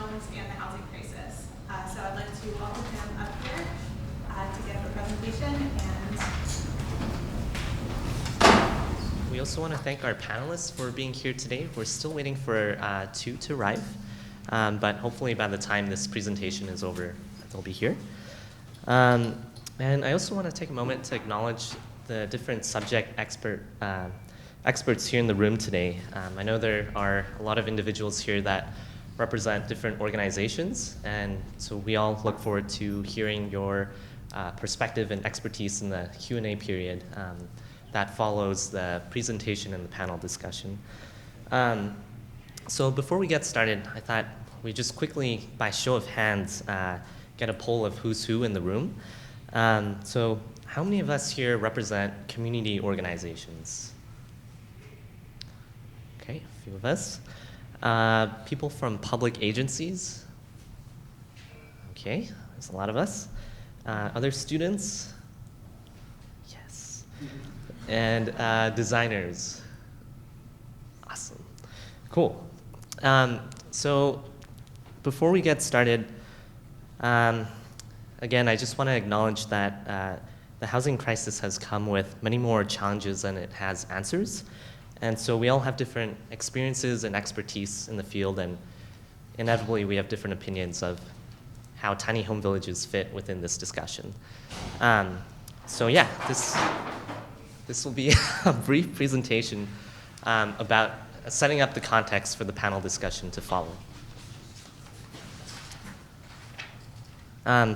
understand the housing crisis. So I'd like to welcome him up here to give a presentation. And we also want to thank our panelists for being here today. We're still waiting for two to arrive, but hopefully by the time this presentation is over, they'll be here. And I also want to take a moment to acknowledge the different subject experts here in the room today. I know there are a lot of individuals here that represent different organizations, and so we all look forward to hearing your perspective and expertise in the Q&A period that follows the presentation and the panel discussion. So before we get started, I thought we just quickly, by show of hands, get a poll of who's who in the room. So how many of us here represent community organizations? Okay, a few of us. People from public agencies? Okay, there's a lot of us. Other students? Yes. And designers? Awesome. Cool. So before we get started, again, I just want to acknowledge that the housing crisis has come with many more challenges than it has answers. And so we all have different experiences and expertise in the field, and inevitably we have different opinions of how tiny home villages fit within this discussion. So yeah, this will be a brief presentation about setting up the context for the panel discussion to follow.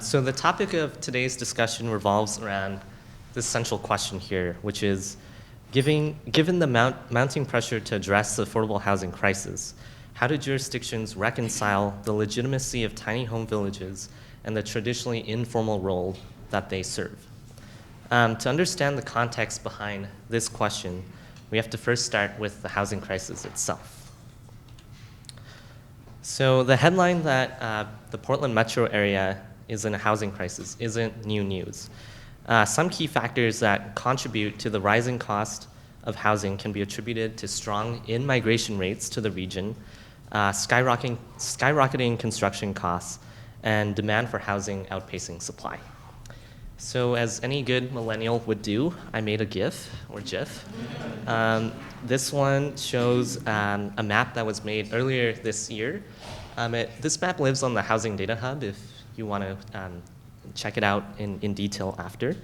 So the topic of today's discussion revolves around this central question here, which is, given the mounting pressure to address the affordable housing crisis, how do jurisdictions reconcile the legitimacy of tiny home villages and the traditionally informal role that they serve? To understand the context behind this question, we have to first start with the housing crisis itself. So the headline that the Portland metro area is in a housing crisis isn't new news. Some key factors that contribute to the rising cost of housing can be attributed to strong in-migration rates to the region, skyrocketing construction costs, and demand for housing outpacing supply. So as any good millennial would do, I made a GIF, or GIF. This one shows a map that was made earlier this year. This map lives on the Housing Data Hub if you want to check it out in detail after.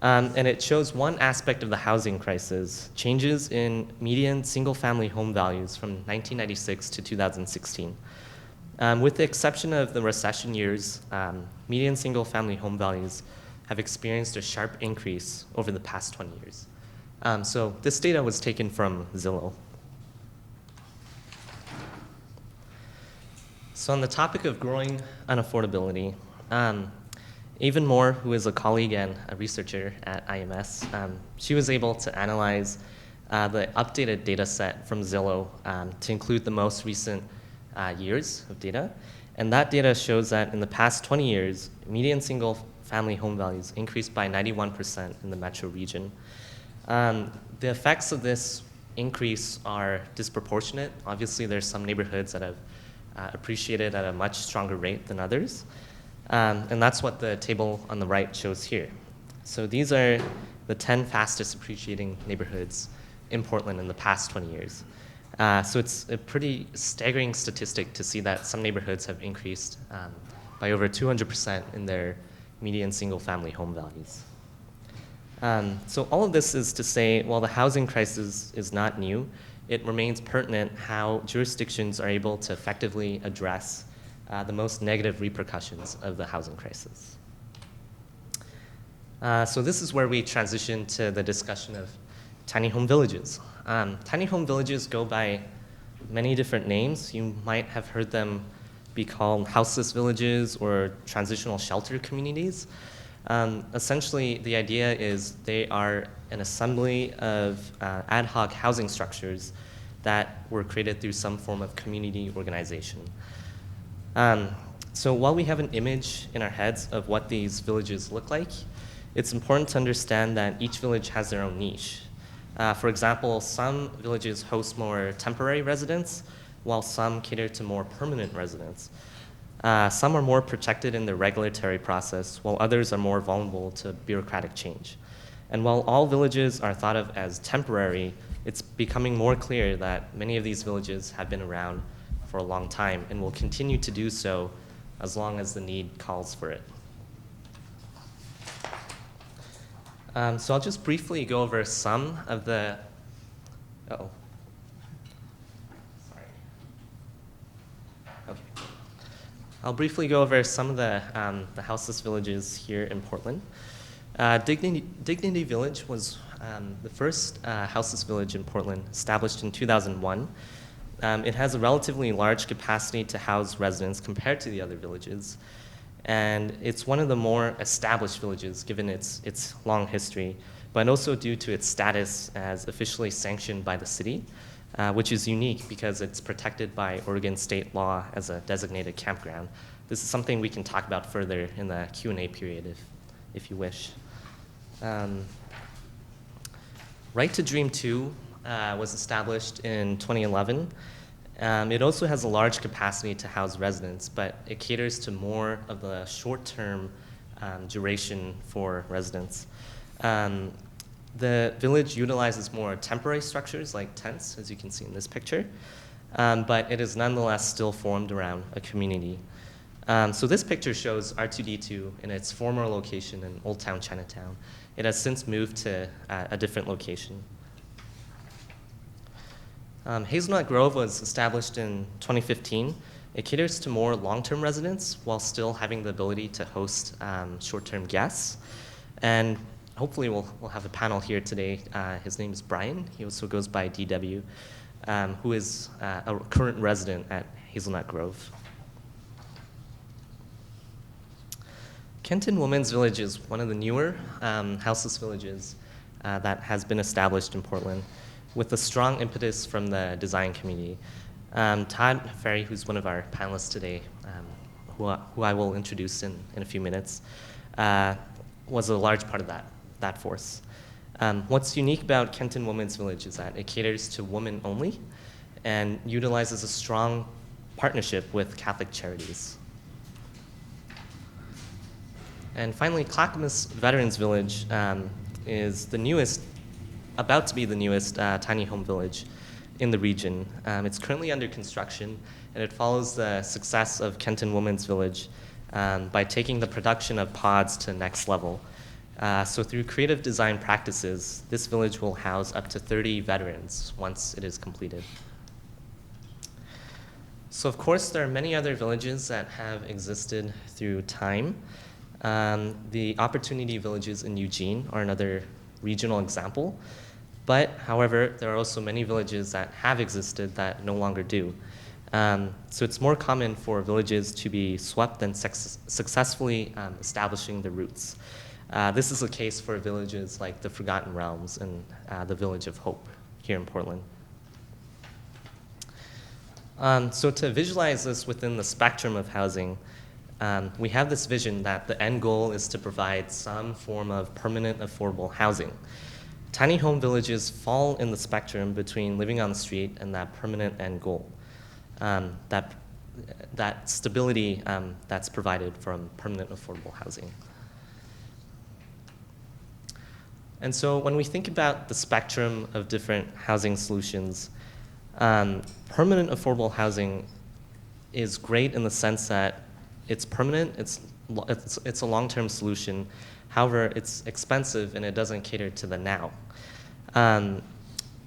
And it shows one aspect of the housing crisis, changes in median single-family home values from 1996 to 2016. With the exception of the recession years, median single-family home values have experienced a sharp increase over the past 20 years. So this data was taken from Zillow. So on the topic of growing unaffordability, Even Moore, who is a colleague and a researcher at IPMS, she was able to analyze the updated data set from Zillow to include the most recent years of data. And that data shows that in the past 20 years, median single-family home values increased by 91% in the metro region. The effects of this increase are disproportionate. Obviously, there's some neighborhoods that have appreciated at a much stronger rate than others. And that's what the table on the right shows here. So these are the 10 fastest appreciating neighborhoods in Portland in the past 20 years. So it's a pretty staggering statistic to see that some neighborhoods have increased by over 200% in their median single-family home values. So all of this is to say, while the housing crisis is not new, it remains pertinent how jurisdictions are able to effectively address the most negative repercussions of the housing crisis. So this is where we transition to the discussion of tiny home villages. Tiny home villages go by many different names. You might have heard them be called houseless villages or transitional shelter communities. Essentially, the idea is they are an assembly of ad hoc housing structures that were created through some form of community organization. So while we have an image in our heads of what these villages look like, it's important to understand that each village has their own niche. For example, some villages host more temporary residents, while some cater to more permanent residents. Some are more protected in the regulatory process, while others are more vulnerable to bureaucratic change. And while all villages are thought of as temporary, it's becoming more clear that many of these villages have been around for a long time and will continue to do so as long as the need calls for it. So I'll just briefly go over some of the, sorry. Okay. I'll briefly go over some of the houseless villages here in Portland. Dignity Village was the first houseless village in Portland, established in 2001. It has a relatively large capacity to house residents compared to the other villages. And it's one of the more established villages given its long history, but also due to its status as officially sanctioned by the city, which is unique because it's protected by Oregon state law as a designated campground. This is something we can talk about further in the Q&A period if you wish. Right to Dream 2 was established in 2011. It also has a large capacity to house residents, but it caters to more of the short-term duration for residents. The village utilizes more temporary structures like tents, as you can see in this picture, but it is nonetheless still formed around a community. So this picture shows R2D2 in its former location in Old Town Chinatown. It has since moved to a different location. Hazelnut Grove was established in 2015. It caters to more long-term residents while still having the ability to host short-term guests. And hopefully we'll have a panel here today. His name is Brian. He also goes by DW, who is a current resident at Hazelnut Grove. Kenton Women's Village is one of the newer houseless villages that has been established in Portland, with a strong impetus from the design community. Todd Ferry, who's one of our panelists today, who I will introduce in a few minutes, was a large part of that force. What's unique about Kenton Women's Village is that it caters to women only and utilizes a strong partnership with Catholic charities. And finally, Clackamas Veterans Village is the newest, about to be the newest tiny home village in the region. It's currently under construction, and it follows the success of Kenton Women's Village by taking the production of pods to the next level. So through creative design practices, this village will house up to 30 veterans once it is completed. So of course, there are many other villages that have existed through time. The Opportunity Villages in Eugene are another regional example. But, however, there are also many villages that have existed that no longer do. So it's more common for villages to be swept than successfully establishing their roots. This is the case for villages like the Forgotten Realms and the Village of Hope here in Portland. So to visualize this within the spectrum of housing, we have this vision that the end goal is to provide some form of permanent affordable housing. Tiny home villages fall in the spectrum between living on the street and that permanent end goal, that stability that's provided from permanent affordable housing. And so when we think about the spectrum of different housing solutions, permanent affordable housing is great in the sense that it's permanent, it's a long-term solution. However, it's expensive and it doesn't cater to the now.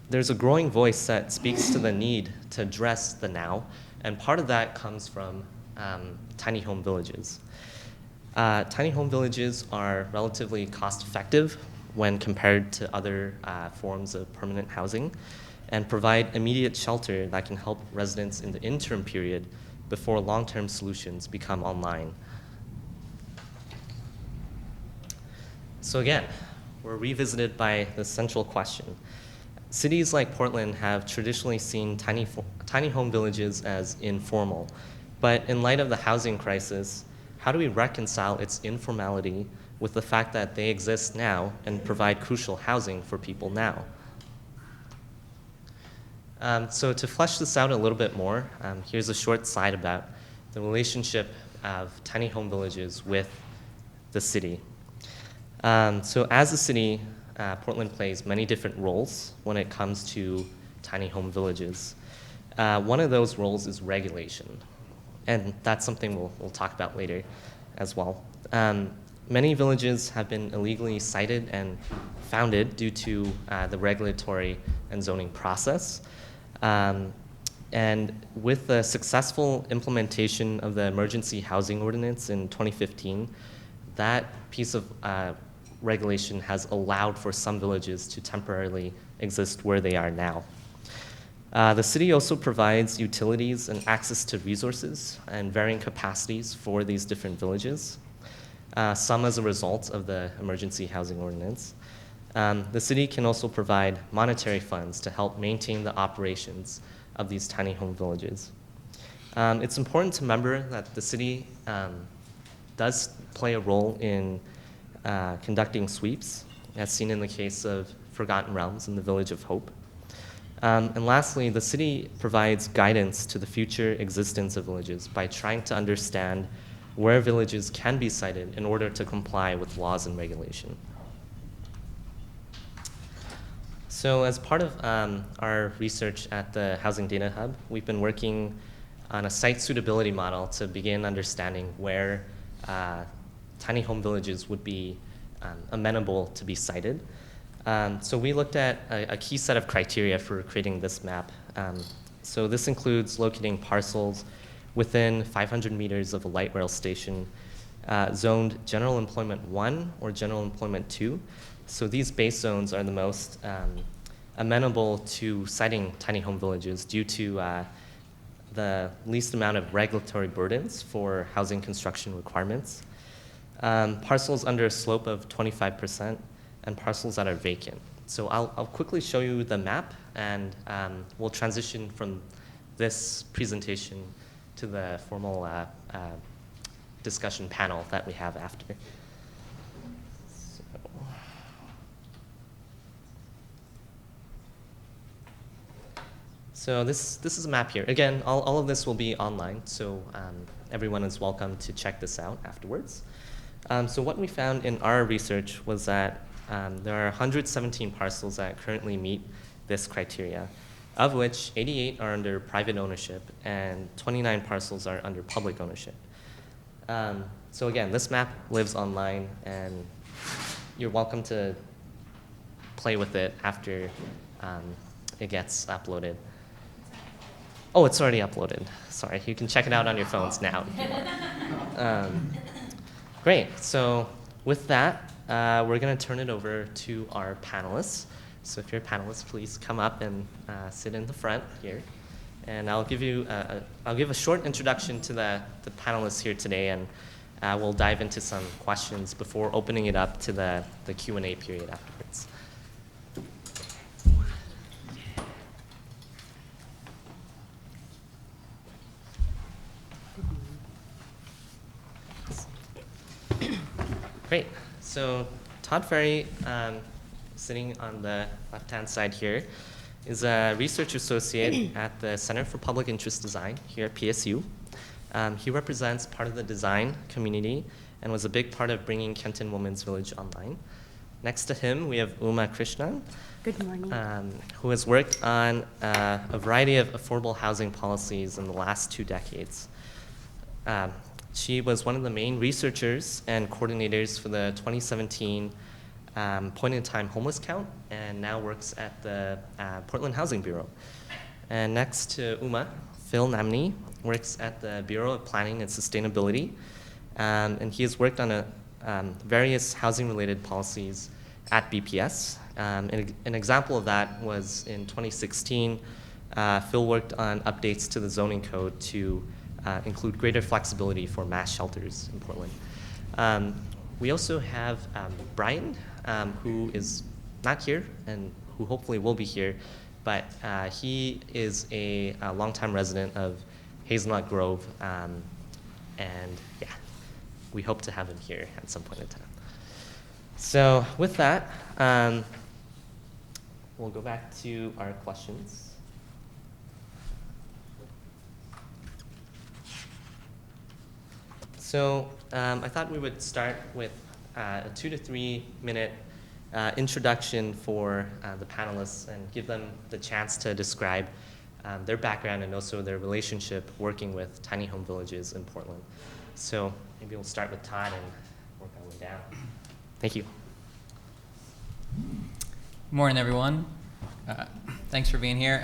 There's a growing voice that speaks to the need to address the now, and part of that comes from tiny home villages. Tiny home villages are relatively cost-effective when compared to other forms of permanent housing and provide immediate shelter that can help residents in the interim period before long-term solutions become online. So again, we're revisited by the central question. Cities like Portland have traditionally seen tiny home villages as informal, but in light of the housing crisis, how do we reconcile its informality with the fact that they exist now and provide crucial housing for people now? So to flesh this out a little bit more, here's a short slide about the relationship of tiny home villages with the city. So as a city, Portland plays many different roles when it comes to tiny home villages. One of those roles is regulation, and that's something we'll talk about later as well. Many villages have been illegally sited and founded due to the regulatory and zoning process. And with the successful implementation of the Emergency Housing Ordinance in 2015, that piece of regulation has allowed for some villages to temporarily exist where they are now. The city also provides utilities and access to resources and varying capacities for these different villages, some as a result of the Emergency Housing Ordinance. The city can also provide monetary funds to help maintain the operations of these tiny home villages. It's important to remember that the city does play a role in conducting sweeps, as seen in the case of Forgotten Realms in the Village of Hope. And lastly, the city provides guidance to the future existence of villages by trying to understand where villages can be sited in order to comply with laws and regulation. So as part of our research at the Housing Data Hub, we've been working on a site suitability model to begin understanding where tiny home villages would be amenable to be sited. So we looked at a key set of criteria for creating this map. So this includes locating parcels within 500 meters of a light rail station, zoned General Employment 1 or General Employment 2. So these base zones are the most amenable to siting tiny home villages due to the least amount of regulatory burdens for housing construction requirements. Parcels under a slope of 25%, and parcels that are vacant. So I'll quickly show you the map, and we'll transition from this presentation to the formal discussion panel that we have after. So this is a map here. Again, all of this will be online, so everyone is welcome to check this out afterwards. So what we found in our research was that there are 117 parcels that currently meet this criteria, of which 88 are under private ownership and 29 parcels are under public ownership. So again, this map lives online, and you're welcome to play with it after it gets uploaded. Oh, it's already uploaded. Sorry, you can check it out on your phones now. Great, so with that, we're going to turn it over to our panelists. So if you're a panelist, please come up and sit in the front here. And I'll give a short introduction to the panelists here today, and we'll dive into some questions before opening it up to the Q&A period afterwards. Great. So Todd Ferry, sitting on the left-hand side here, is a research associate at the Center for Public Interest Design here at PSU. He represents part of the design community and was a big part of bringing Kenton Women's Village online. Next to him, we have Uma Krishnan. Good morning. Who has worked on a variety of affordable housing policies in the last 2 decades. She was one of the main researchers and coordinators for the 2017 point-in-time homeless count, and now works at the Portland Housing Bureau. And next to Uma, Phil Namni works at the Bureau of Planning and Sustainability, and he has worked on various housing-related policies at BPS. An example of that was in 2016, Phil worked on updates to the zoning code to include greater flexibility for mass shelters in Portland. We also have Brian, who is not here and who hopefully will be here, but he is a longtime resident of Hazelnut Grove, and yeah, we hope to have him here at some point in time. So with that, we'll go back to our questions. So I thought we would start with a 2 to 3 minute introduction for the panelists and give them the chance to describe their background and also their relationship working with tiny home villages in Portland. So maybe we'll start with Todd and work our way down. Thank you. Good morning, everyone. Thanks for being here.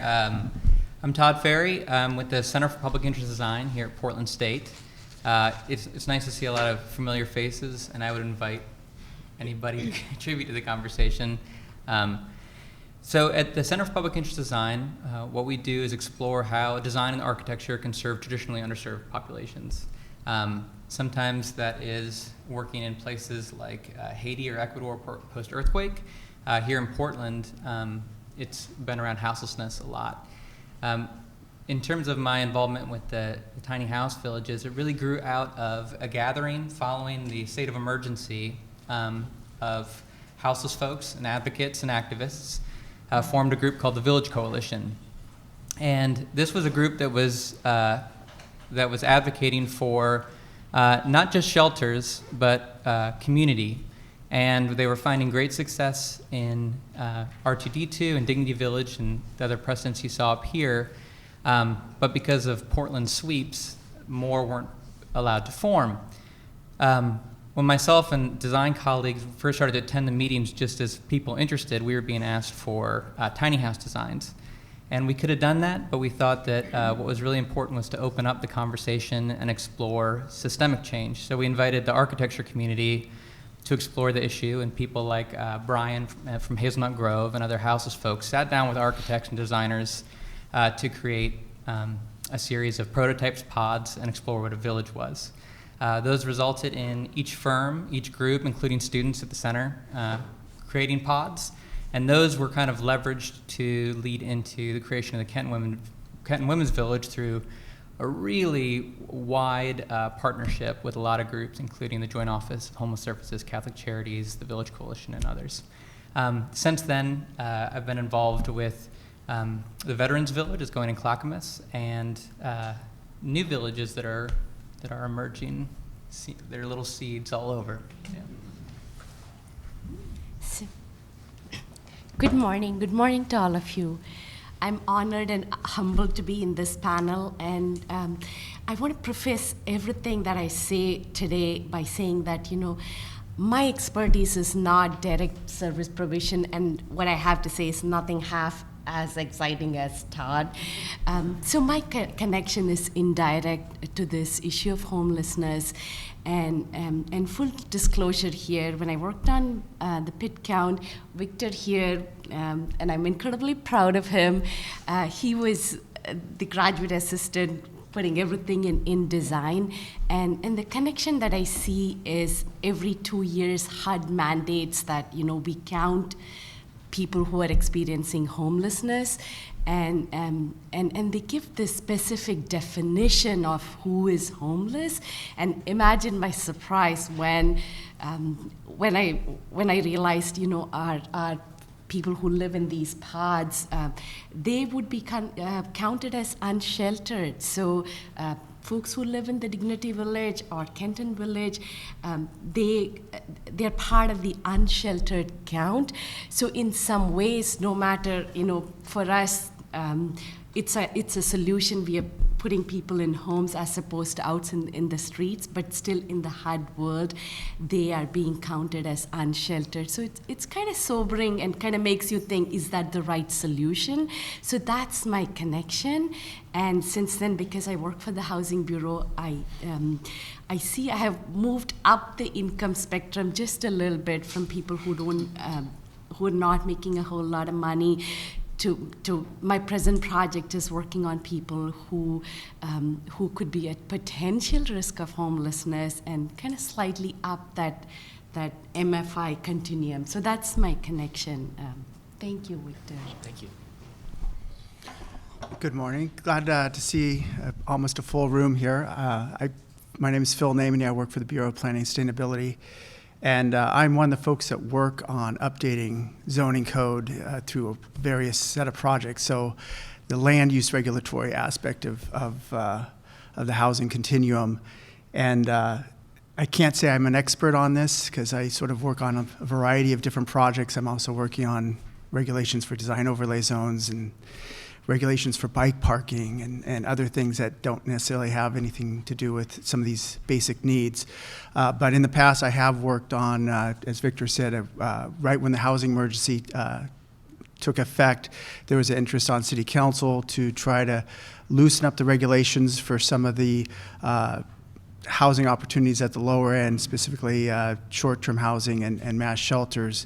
I'm Todd Ferry. I'm with the Center for Public Interest Design here at Portland State. It's nice to see a lot of familiar faces, and I would invite anybody to contribute to the conversation. So at the Center for Public Interest Design, what we do is explore how design and architecture can serve traditionally underserved populations. Sometimes that is working in places like Haiti or Ecuador post-earthquake. Here in Portland, it's been around houselessness a lot. In terms of my involvement with the tiny house villages, it really grew out of a gathering following the state of emergency of houseless folks and advocates and activists formed a group called the Village Coalition. And this was a group that was advocating for not just shelters, but community. And they were finding great success in R2D2 and Dignity Village and the other precedents you saw up here. But because of Portland sweeps, more weren't allowed to form. When myself and design colleagues first started to attend the meetings just as people interested, we were being asked for tiny house designs. And we could have done that, but we thought that what was really important was to open up the conversation and explore systemic change. So we invited the architecture community to explore the issue, and people like Brian from Hazelnut Grove and other houseless folks sat down with architects and designers to create a series of prototypes, pods, and explore what a village was. Those resulted in each firm, each group, including students at the center, creating pods, and those were kind of leveraged to lead into the creation of the Kenton Women's Village through a really wide partnership with a lot of groups, including the Joint Office of Homeless Services, Catholic Charities, the Village Coalition, and others. Since then, I've been involved with the Veterans Village is going in Clackamas, and new villages that are emerging. There are little seeds all over. Yeah. So, good morning to all of you. I'm honored and humbled to be in this panel, and I want to preface everything that I say today by saying that, my expertise is not direct service provision, and what I have to say is nothing half as exciting as Todd. So my connection is indirect to this issue of homelessness. And full disclosure here, when I worked on the pit count, Victor here, and I'm incredibly proud of him, he was the graduate assistant putting everything in design. And the connection that I see is every 2 years, HUD mandates that, we count people who are experiencing homelessness, and they give this specific definition of who is homeless. And imagine my surprise when I realized, our people who live in these pods, they would be counted as unsheltered. So folks who live in the Dignity Village or Kenton Village, they're part of the unsheltered count. So in some ways, no matter, for us, it's a solution. We are putting people in homes as opposed to out in the streets, but still in the HUD world, they are being counted as unsheltered. So it's kind of sobering and kind of makes you think, is that the right solution? So that's my connection. And since then, because I work for the Housing Bureau, I see I have moved up the income spectrum just a little bit from people who are not making a whole lot of money to my present project is working on people who could be at potential risk of homelessness and kind of slightly up that MFI continuum. So that's my connection. Thank you, Victor. Thank you. Good morning. Glad to see almost a full room here. My name is Phil Namany. I work for the Bureau of Planning and Sustainability. And I'm one of the folks that work on updating zoning code through a various set of projects. So the land use regulatory aspect of the housing continuum. And I can't say I'm an expert on this because I sort of work on a variety of different projects. I'm also working on regulations for design overlay zones and regulations for bike parking and other things that don't necessarily have anything to do with some of these basic needs. But in the past, I have worked on, as Victor said, right when the housing emergency took effect, there was an interest on City Council to try to loosen up the regulations for some of the housing opportunities at the lower end, specifically short-term housing and mass shelters.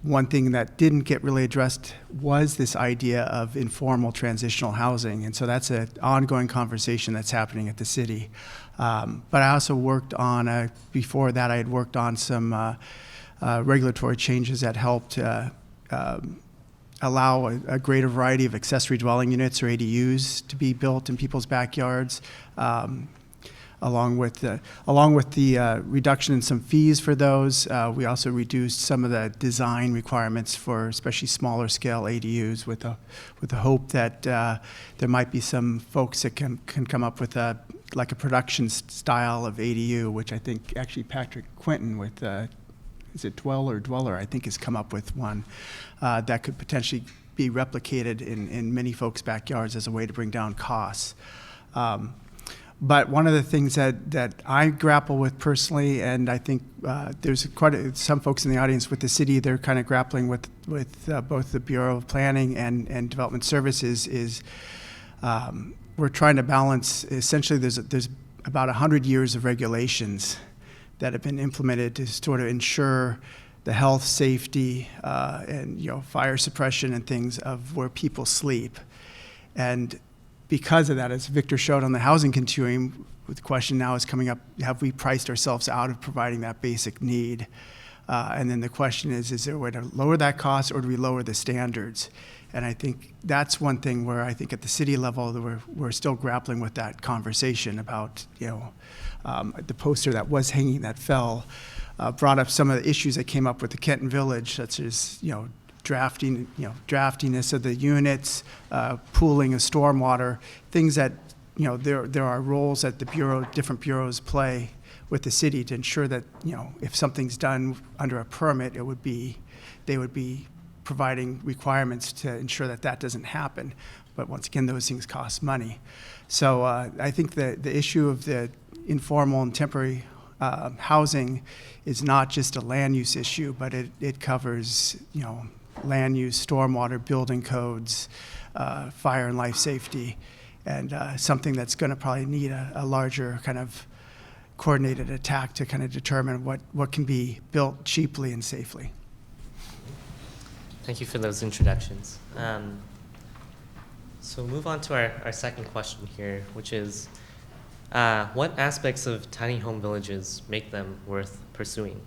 One thing that didn't get really addressed was this idea of informal transitional housing, and so that's an ongoing conversation that's happening at the city. But I also worked on, before that I had worked on some regulatory changes that helped allow a greater variety of accessory dwelling units or ADUs to be built in people's backyards. Along with the reduction in some fees for those, we also reduced some of the design requirements for especially smaller scale ADUs with the hope that there might be some folks that can come up with a production style of ADU, which I think actually Patrick Quinton with is it Dweller, I think has come up with one that could potentially be replicated in many folks' backyards as a way to bring down costs. But one of the things that I grapple with personally, and I think there's some folks in the audience with the city, they're kind of grappling with both the Bureau of Planning and Development Services, is we're trying to balance, essentially there's about 100 years of regulations that have been implemented to sort of ensure the health, safety, and fire suppression and things of where people sleep. And because of that, as Victor showed on the housing continuum, the question now is coming up, have we priced ourselves out of providing that basic need? And then the question is there a way to lower that cost, or do we lower the standards? And I think that's one thing where I think at the city level, we're still grappling with that conversation about, the poster that was hanging that fell brought up some of the issues that came up with the Kenton Village, such as, draftiness of the units, pooling of stormwater, things that, there are roles that the different bureaus play with the city to ensure that, if something's done under a permit, they would be providing requirements to ensure that doesn't happen. But once again, those things cost money. So I think the issue of the informal and temporary housing is not just a land use issue, but it covers, land use, stormwater, building codes, fire and life safety, and something that's going to probably need a larger kind of coordinated attack to kind of determine what can be built cheaply and safely. Thank you for those introductions. So we'll move on to our second question here, which is, what aspects of tiny home villages make them worth pursuing?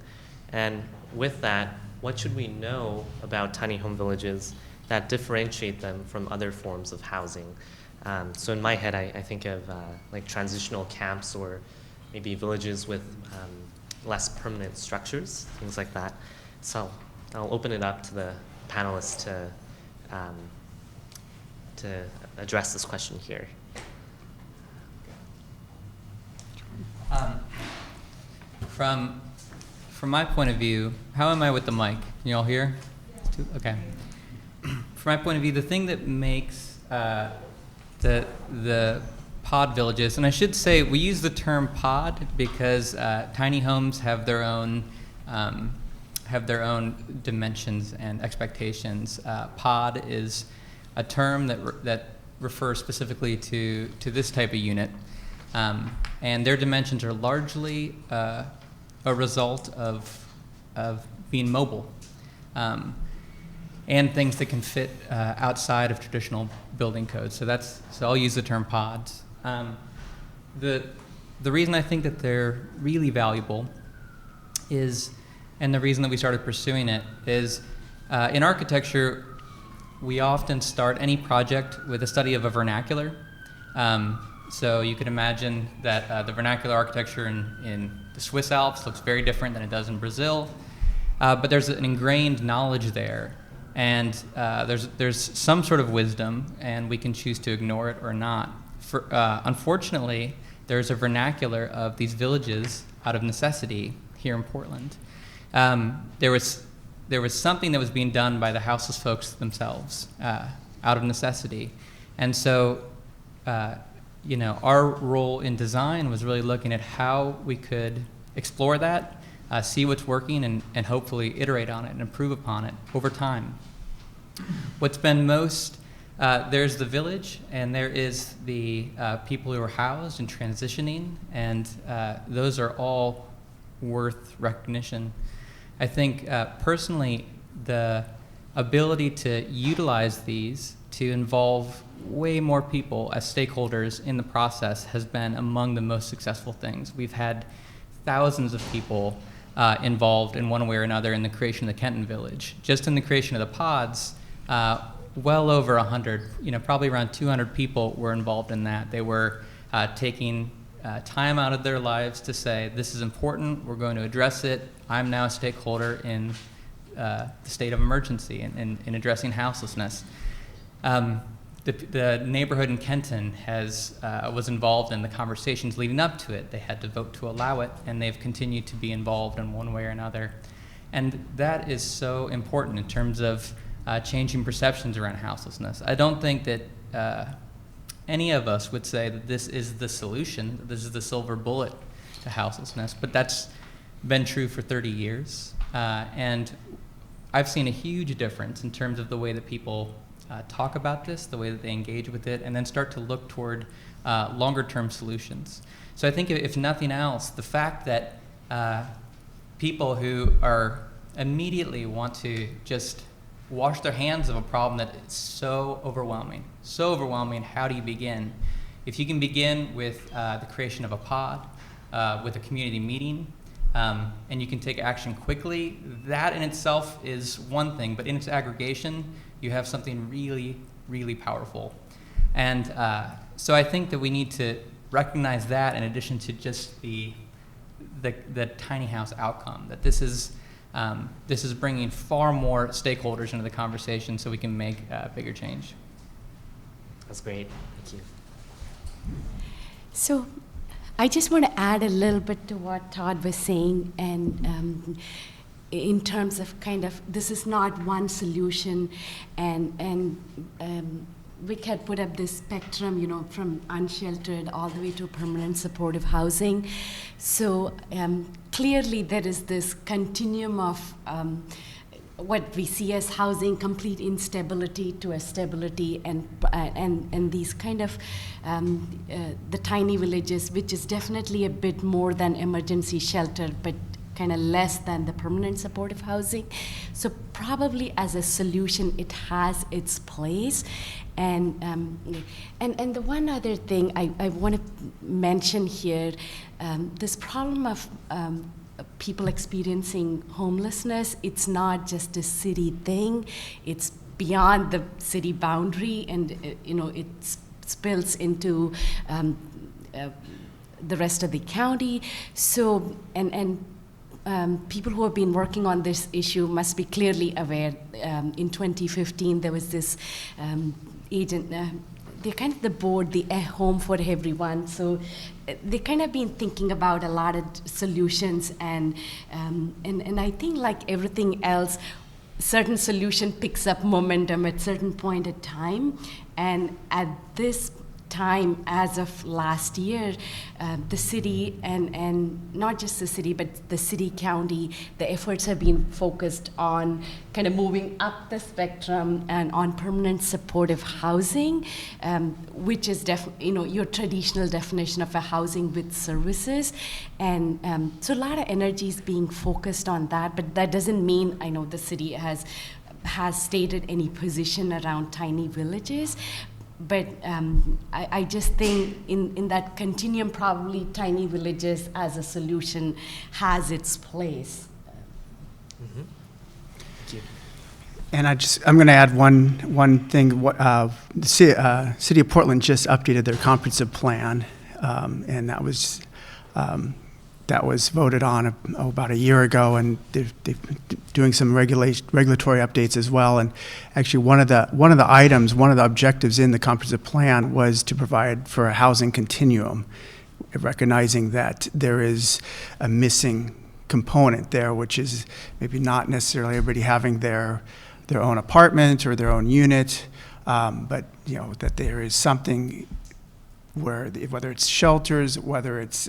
And with that, what should we know about tiny home villages that differentiate them from other forms of housing? So in my head, I think of like transitional camps, or maybe villages with less permanent structures, things like that. So I'll open it up to the panelists to address this question here. From my point of view, how am I with the mic? Can you all hear? Okay. From my point of view, the thing that makes the pod villages, and I should say we use the term pod because tiny homes have their own dimensions and expectations. Pod is a term that refers specifically to this type of unit. And their dimensions are largely a result of being mobile and things that can fit outside of traditional building codes. So I'll use the term pods. The reason I think that they're really valuable is, and the reason that we started pursuing it is, in architecture, we often start any project with a study of a vernacular. So you could imagine that the vernacular architecture in the Swiss Alps looks very different than it does in Brazil, but there's an ingrained knowledge there, and there's some sort of wisdom, and we can choose to ignore it or not. Unfortunately, there's a vernacular of these villages out of necessity here in Portland. There was something that was being done by the houseless folks themselves out of necessity. And so, our role in design was really looking at how we could explore that, see what's working, and hopefully iterate on it and improve upon it over time. What's been most, there's the village, and there is the people who are housed and transitioning, and those are all worth recognition. I think personally, the ability to utilize these to involve way more people as stakeholders in the process has been among the most successful things. We've had thousands of people involved in one way or another in the creation of the Kenton Village. Just in the creation of the pods, well over 100, probably around 200 people were involved in that. They were taking time out of their lives to say, this is important, we're going to address it. I'm now a stakeholder in the state of emergency and in addressing houselessness. The neighborhood in Kenton was involved in the conversations leading up to it. They had to vote to allow it, and they've continued to be involved in one way or another. And that is so important in terms of changing perceptions around houselessness. I don't think that any of us would say that this is the solution, that this is the silver bullet to houselessness, but that's been true for 30 years. And I've seen a huge difference in terms of the way that people talk about this, the way that they engage with it, and then start to look toward longer-term solutions. So I think if nothing else, the fact that people who are immediately want to just wash their hands of a problem that is so overwhelming, how do you begin? If you can begin with the creation of a pod, with a community meeting, and you can take action quickly, that in itself is one thing, but in its aggregation, you have something really, really powerful. And so I think that we need to recognize that in addition to just the tiny house outcome, that this is bringing far more stakeholders into the conversation so we can make bigger change. That's great. Thank you. So I just want to add a little bit to what Todd was saying, and in terms of this is not one solution, and Vic had put up this spectrum, from unsheltered all the way to permanent supportive housing. So clearly there is this continuum of what we see as housing, complete instability to a stability, and these the tiny villages, which is definitely a bit more than emergency shelter, but kind of less than the permanent supportive housing. So probably as a solution, it has its place. And the one other thing I want to mention here, this problem of people experiencing homelessness, it's not just a city thing, it's beyond the city boundary, and it spills into the rest of the county. So, people who have been working on this issue must be clearly aware. In 2015, there was this agent, they're kind of the board, the Home for Everyone. So they kind of been thinking about a lot of solutions, and I think like everything else, certain solution picks up momentum at certain point in time, and at this time, as of last year, the city, and not just the city, but the city, county, the efforts have been focused on kind of moving up the spectrum and on permanent supportive housing, which is your traditional definition of a housing with services. And so a lot of energy is being focused on that, but that doesn't mean, I know the city has stated any position around tiny villages. But I just think in that continuum, probably tiny villages as a solution has its place. Mm-hmm. Thank you. And I'm going to add one thing. The City of Portland just updated their comprehensive plan, and that was voted on about a year ago, and they're doing some regulatory updates as well. And actually, one of the objectives in the comprehensive plan was to provide for a housing continuum, recognizing that there is a missing component there, which is maybe not necessarily everybody having their own apartment or their own unit, but that there is something where whether it's shelters, whether it's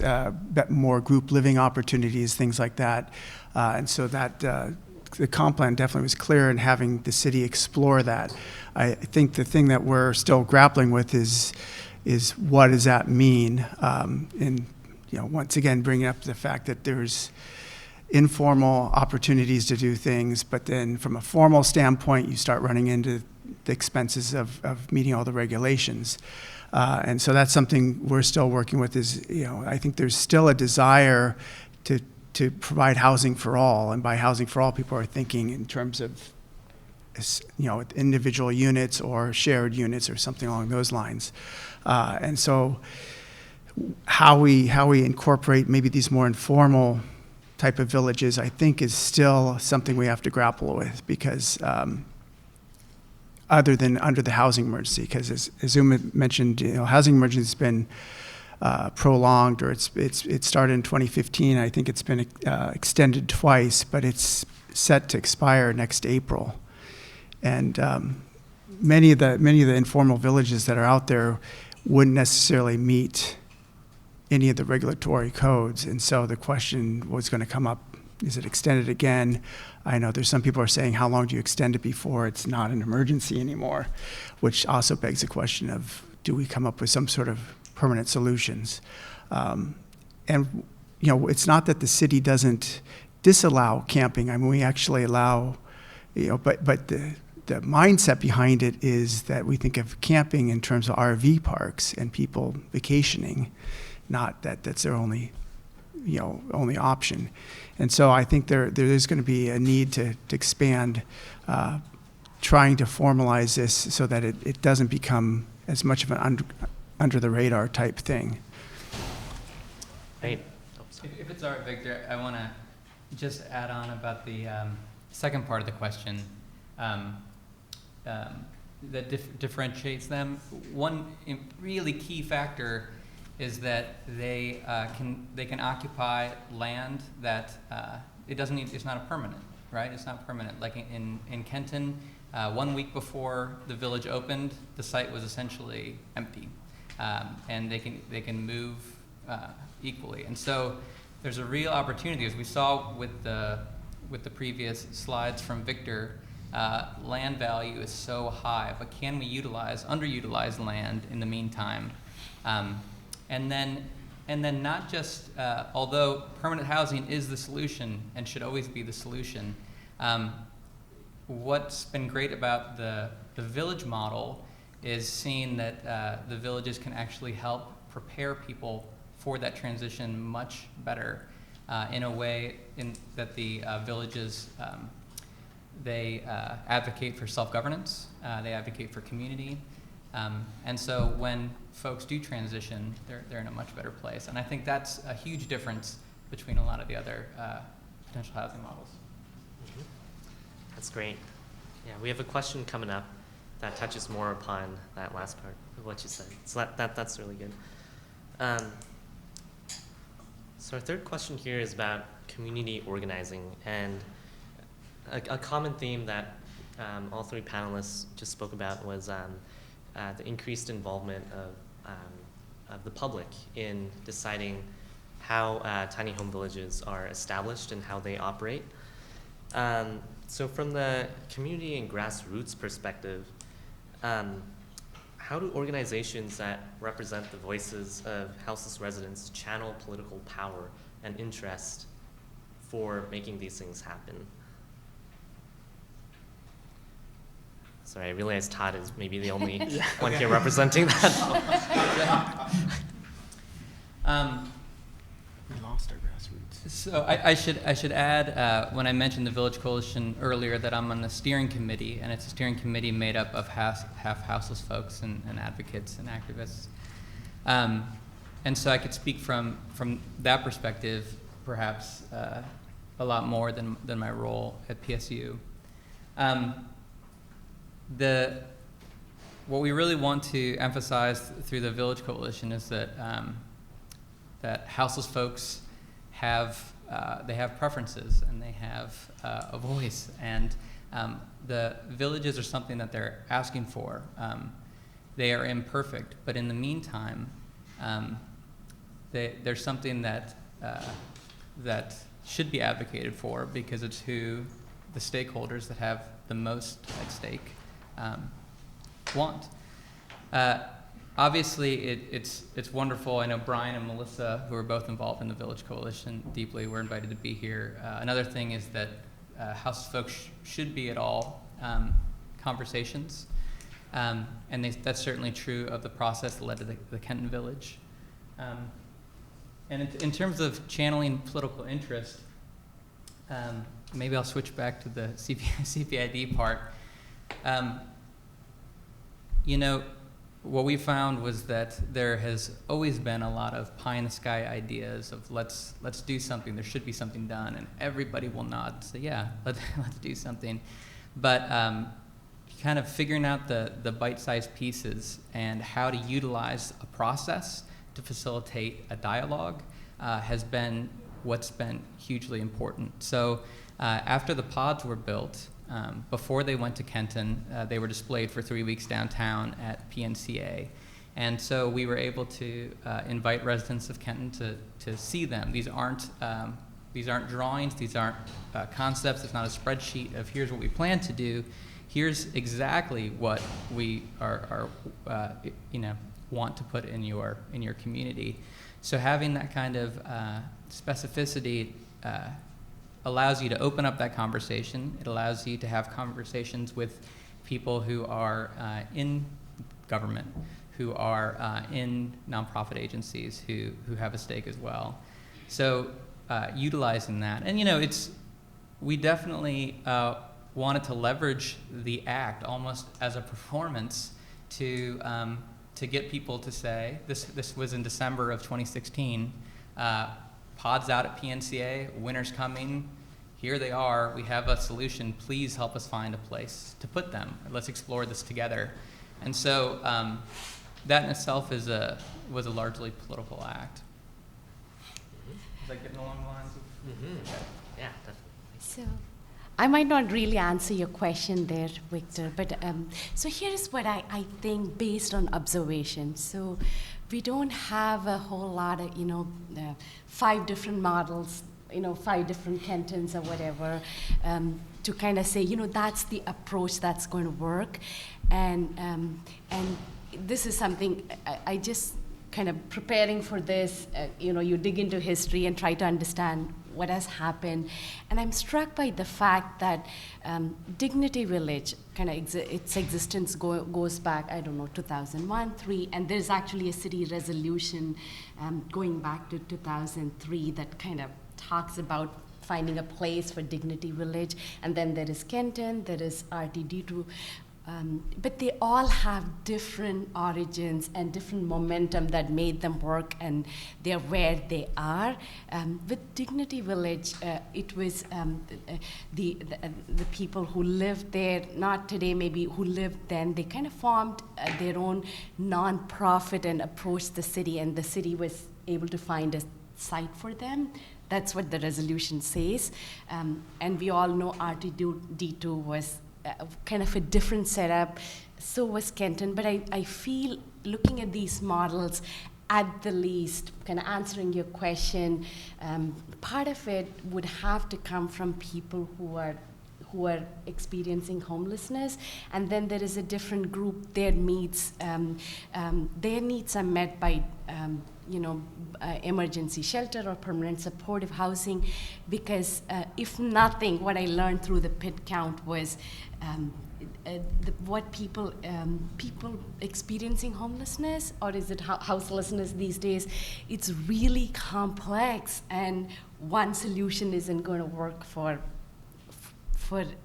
more group living opportunities, things like that, and so that the comp plan definitely was clear in having the city explore that. I think the thing that we're still grappling with is what does that mean? And once again, bringing up the fact that there's informal opportunities to do things, but then from a formal standpoint, you start running into the expenses of meeting all the regulations. And so that's something we're still working with is, I think there's still a desire to provide housing for all. And by housing for all, people are thinking in terms of, individual units or shared units or something along those lines. And so how we incorporate maybe these more informal type of villages, I think, is still something we have to grapple with, because other than under the housing emergency, because as Uma mentioned, housing emergency has been prolonged, or it started in 2015. I think it's been extended twice, but it's set to expire next April. And many of the informal villages that are out there wouldn't necessarily meet any of the regulatory codes. And so the question was going to come up, is it extended again? I know there's some people are saying, how long do you extend it before it's not an emergency anymore? Which also begs the question of, do we come up with some sort of permanent solutions? And it's not that the city doesn't disallow camping. I mean, we actually allow, but the mindset behind it is that we think of camping in terms of RV parks and people vacationing, not that that's their only option. And so I think there is going to be a need to expand, trying to formalize this so that it doesn't become as much of an under the radar type thing. Right. If it's all right, Victor, I want to just add on about the second part of the question that differentiates them. One really key factor is that they can occupy land that it's not a permanent, right? It's not permanent. Like in Kenton, 1 week before the village opened, the site was essentially empty, and they can move equally. And so there's a real opportunity, as we saw with the previous slides from Victor. Land value is so high, but can we underutilize land in the meantime? And then not just, although permanent housing is the solution and should always be the solution, what's been great about the village model is seeing that the villages can actually help prepare people for that transition much better in a way that the villages, they advocate for self-governance, they advocate for community. And so when folks do transition, they're in a much better place. And I think that's a huge difference between a lot of the other potential housing models. Mm-hmm. That's great. Yeah, we have a question coming up that touches more upon that last part of what you said. So that's really good. So our third question here is about community organizing, and a common theme that all three panelists just spoke about was the increased involvement of the public in deciding how tiny home villages are established and how they operate. So from the community and grassroots perspective, how do organizations that represent the voices of houseless residents channel political power and interest for making these things happen? Sorry, I realize Todd is maybe the only one here representing that. We lost our grassroots. So I should add, when I mentioned the Village Coalition earlier, that I'm on the steering committee, and it's a steering committee made up of half houseless folks and advocates and activists. And so I could speak from that perspective, perhaps a lot more than my role at PSU. What we really want to emphasize through the Village Coalition is that that houseless folks have they have preferences and they have a voice, and the villages are something that they're asking for. They are imperfect, but in the meantime, there's something that that should be advocated for, because it's who the stakeholders that have the most at stake want. Obviously, it's wonderful. I know Brian and Melissa, who are both involved in the Village Coalition, deeply were invited to be here. Another thing is that House folks should be at all conversations, and that's certainly true of the process that led to the Kenton Village. And in terms of channeling political interest, maybe I'll switch back to the CPID part. You know, what we found was that there has always been a lot of pie in the sky ideas of let's do something, there should be something done, and everybody will nod and say, yeah, let's do something. But kind of figuring out the bite-sized pieces and how to utilize a process to facilitate a dialogue has been what's been hugely important. So after the pods were built, before they went to Kenton, they were displayed for 3 weeks downtown at PNCA. And so we were able to invite residents of Kenton to see them. These aren't drawings, these aren't concepts, it's not a spreadsheet of here's what we plan to do. Here's exactly what we are want to put in your community. So having that kind of specificity allows you to open up that conversation. It allows you to have conversations with people who are in government, who are in nonprofit agencies, who have a stake as well. So utilizing that, and we definitely wanted to leverage the act almost as a performance to get people to say, this was in December of 2016, pods out at PNCA, winter's coming, here they are, we have a solution, please help us find a place to put them. Let's explore this together. And so that in itself was a largely political act. Is that getting along the lines of? Mm-hmm. Okay. Yeah, definitely. So I might not really answer your question there, Victor, but so here's what I think based on observation. So we don't have a whole lot of, 5 different models, 5 different Kentons or whatever, to kind of say, that's the approach that's going to work. And this is something I just kind of preparing for this, you dig into history and try to understand what has happened. And I'm struck by the fact that Dignity Village, kind of its existence goes back, 2001, 3, and there's actually a city resolution going back to 2003 that kind of talks about finding a place for Dignity Village. And then there is Kenton, there is RTD2, but they all have different origins and different momentum that made them work, and they're where they are. With Dignity Village, it was the people who lived there, not today maybe, who lived then, they kind of formed their own non-profit and approached the city, and the city was able to find a site for them. That's what the resolution says. And we all know RTD2 was kind of a different setup, so was Kenton, but I feel looking at these models, at the least, kind of answering your question, part of it would have to come from people who are experiencing homelessness, and then there is a different group, their needs are met by emergency shelter or permanent supportive housing, because if nothing, what I learned through the pit count was what people experiencing homelessness, or is it houselessness these days, it's really complex, and one solution isn't going to work for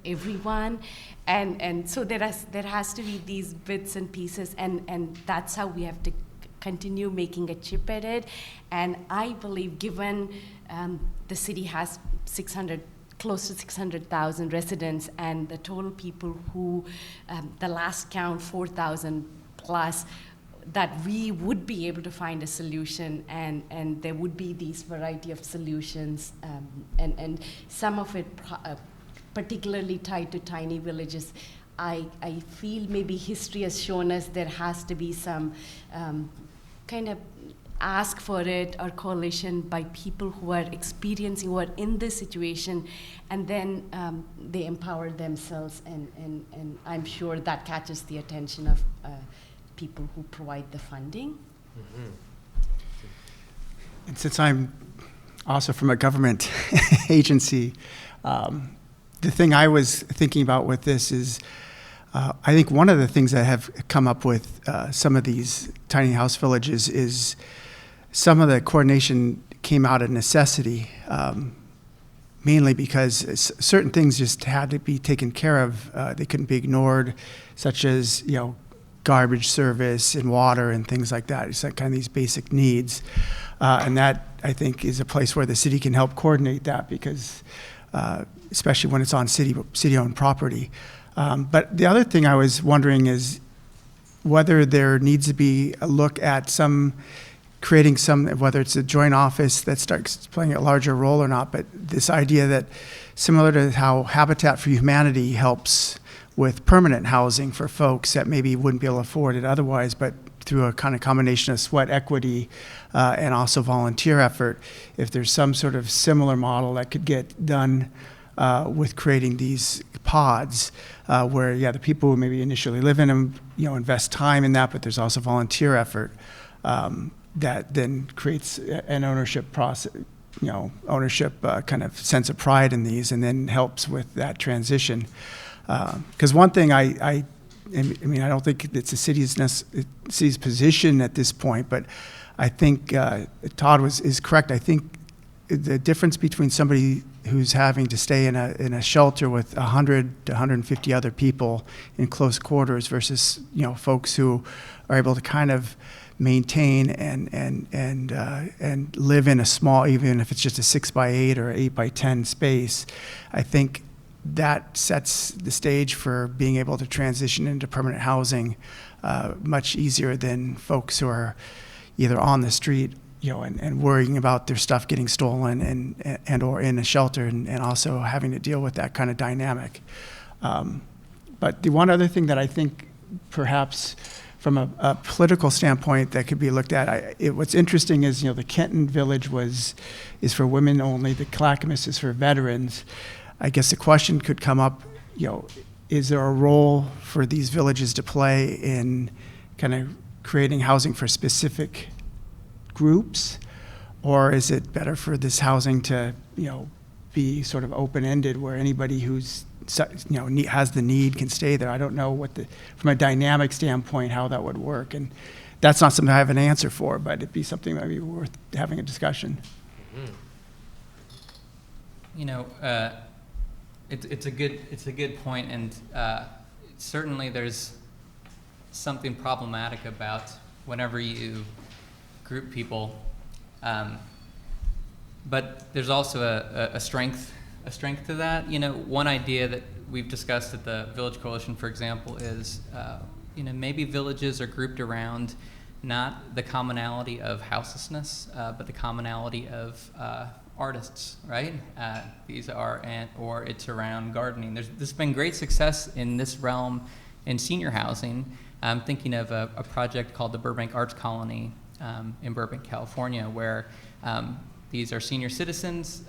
everyone, and so there has to be these bits and pieces, and that's how we have to continue making a chip at it. And I believe, given the city has close to 600,000 residents, and the total people who, the last count, 4,000 plus, that we would be able to find a solution, and there would be these variety of solutions, and some of it particularly tied to tiny villages. I feel maybe history has shown us there has to be some kind of ask for it or coalition by people who are experiencing, who are in this situation, and then they empower themselves, and I'm sure that catches the attention of people who provide the funding. Mm-hmm. And since I'm also from a government agency, the thing I was thinking about with this is, I think one of the things that have come up with some of these tiny house villages is some of the coordination came out of necessity, mainly because certain things just had to be taken care of. They couldn't be ignored, such as, garbage service and water and things like that. It's like kind of these basic needs. And that, I think, is a place where the city can help coordinate that, because especially when it's on city-owned property. But the other thing I was wondering is whether there needs to be a look at creating some, whether it's a joint office that starts playing a larger role or not, but this idea that, similar to how Habitat for Humanity helps with permanent housing for folks that maybe wouldn't be able to afford it otherwise, but through a kind of combination of sweat equity and also volunteer effort, if there's some sort of similar model that could get done with creating these pods, where, the people who maybe initially live in them, invest time in that, but there's also volunteer effort that then creates an ownership process, kind of sense of pride in these, and then helps with that transition. Because one thing I don't think it's the city's position at this point, but I think Todd is correct. I think the difference between somebody who's having to stay in a shelter with 100 to 150 other people in close quarters versus folks who are able to kind of maintain and live in a small, even if it's just a 6x8 or 8x10 space, I think that sets the stage for being able to transition into permanent housing much easier than folks who are either on the street, and worrying about their stuff getting stolen and or in a shelter, and also having to deal with that kind of dynamic. But the one other thing that I think perhaps from a political standpoint that could be looked at, what's interesting is, the Kenton Village is for women only, the Clackamas is for veterans. I guess the question could come up, is there a role for these villages to play in kind of creating housing for specific groups? Or is it better for this housing to, be sort of open-ended, where anybody who's, has the need can stay there? I don't know from a dynamic standpoint, how that would work. And that's not something I have an answer for, but it'd be something that would be worth having a discussion. Mm-hmm. It's a good point, and certainly there's something problematic about whenever you group people, but there's also a strength to that. One idea that we've discussed at the Village Coalition, for example, is maybe villages are grouped around not the commonality of houselessness, but the commonality of artists, right? Or it's around gardening. There's been great success in this realm in senior housing. I'm thinking of a project called the Burbank Arts Colony in Burbank, California, where these are senior citizens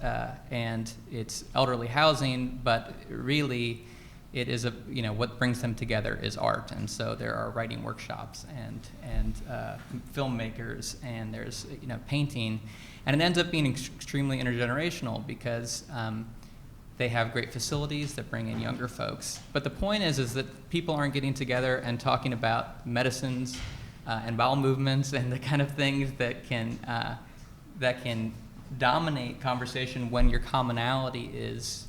and it's elderly housing, but really it is what brings them together is art. And so there are writing workshops and filmmakers, and there's painting. And it ends up being extremely intergenerational because they have great facilities that bring in younger folks. But the point is that people aren't getting together and talking about medicines and bowel movements and the kind of things that can dominate conversation when your commonality is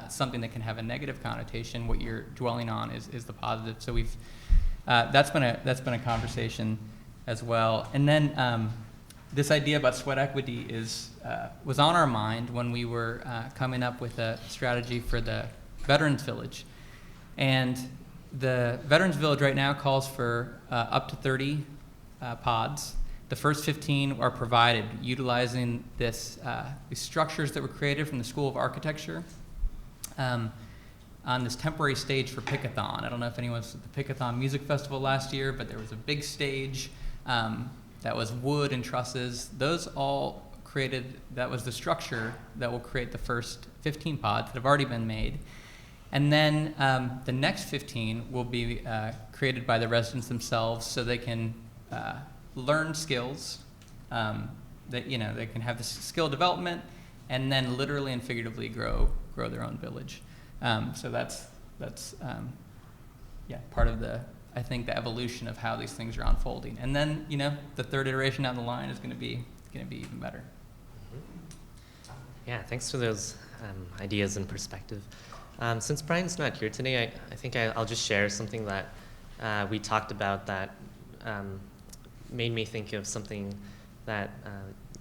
something that can have a negative connotation. What you're dwelling on is the positive. So that's been a conversation as well. And then this idea about sweat equity was on our mind when we were coming up with a strategy for the Veterans Village. And the Veterans Village right now calls for up to 30 pods. The first 15 are provided utilizing these structures that were created from the School of Architecture on this temporary stage for Pickathon. I don't know if anyone was at the Pickathon Music Festival last year, but there was a big stage that was wood and trusses. Those all created, that was the structure that will create the first 15 pods that have already been made. And then the next 15 will be created by the residents themselves, so they can learn skills. That they can have this skill development, and then literally and figuratively grow their own village. So that's part of the evolution of how these things are unfolding. And then the third iteration down the line is going to be even better. Yeah, thanks for those ideas and perspective. Since Brian's not here today, I think I'll just share something that we talked about that made me think of something that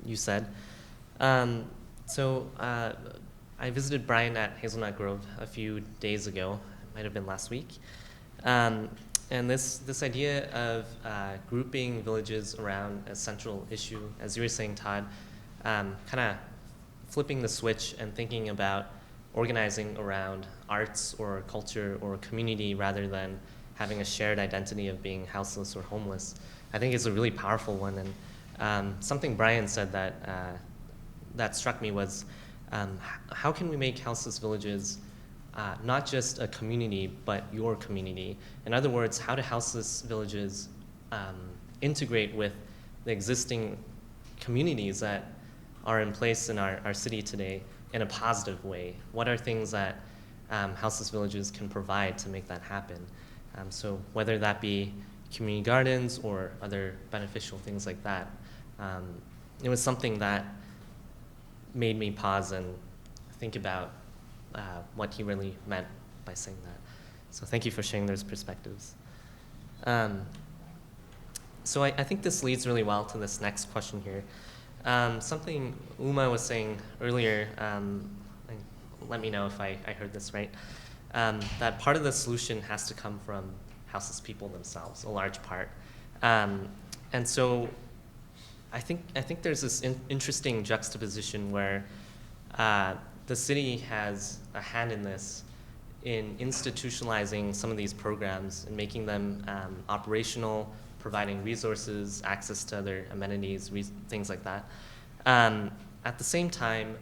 you said. So I visited Brian at Hazelnut Grove a few days ago. It might have been last week. And this idea of grouping villages around a central issue, as you were saying, Todd, kind of flipping the switch and thinking about organizing around arts or culture or community rather than having a shared identity of being houseless or homeless, I think is a really powerful one. And something Brian said that struck me was, how can we make houseless villages not just a community, but your community? In other words, how do houseless villages integrate with the existing communities that are in place in our city today in a positive way? What are things that houseless villages can provide to make that happen? So whether that be community gardens or other beneficial things like that, it was something that made me pause and think about what he really meant by saying that. So thank you for sharing those perspectives. So I think this leads really well to this next question here. Something Uma was saying earlier, let me know if I heard this right, that part of the solution has to come from houseless people themselves, a large part. And so I think there's this interesting juxtaposition where the city has a hand in this, in institutionalizing some of these programs and making them operational, providing resources, access to other amenities, things like that. At the same time,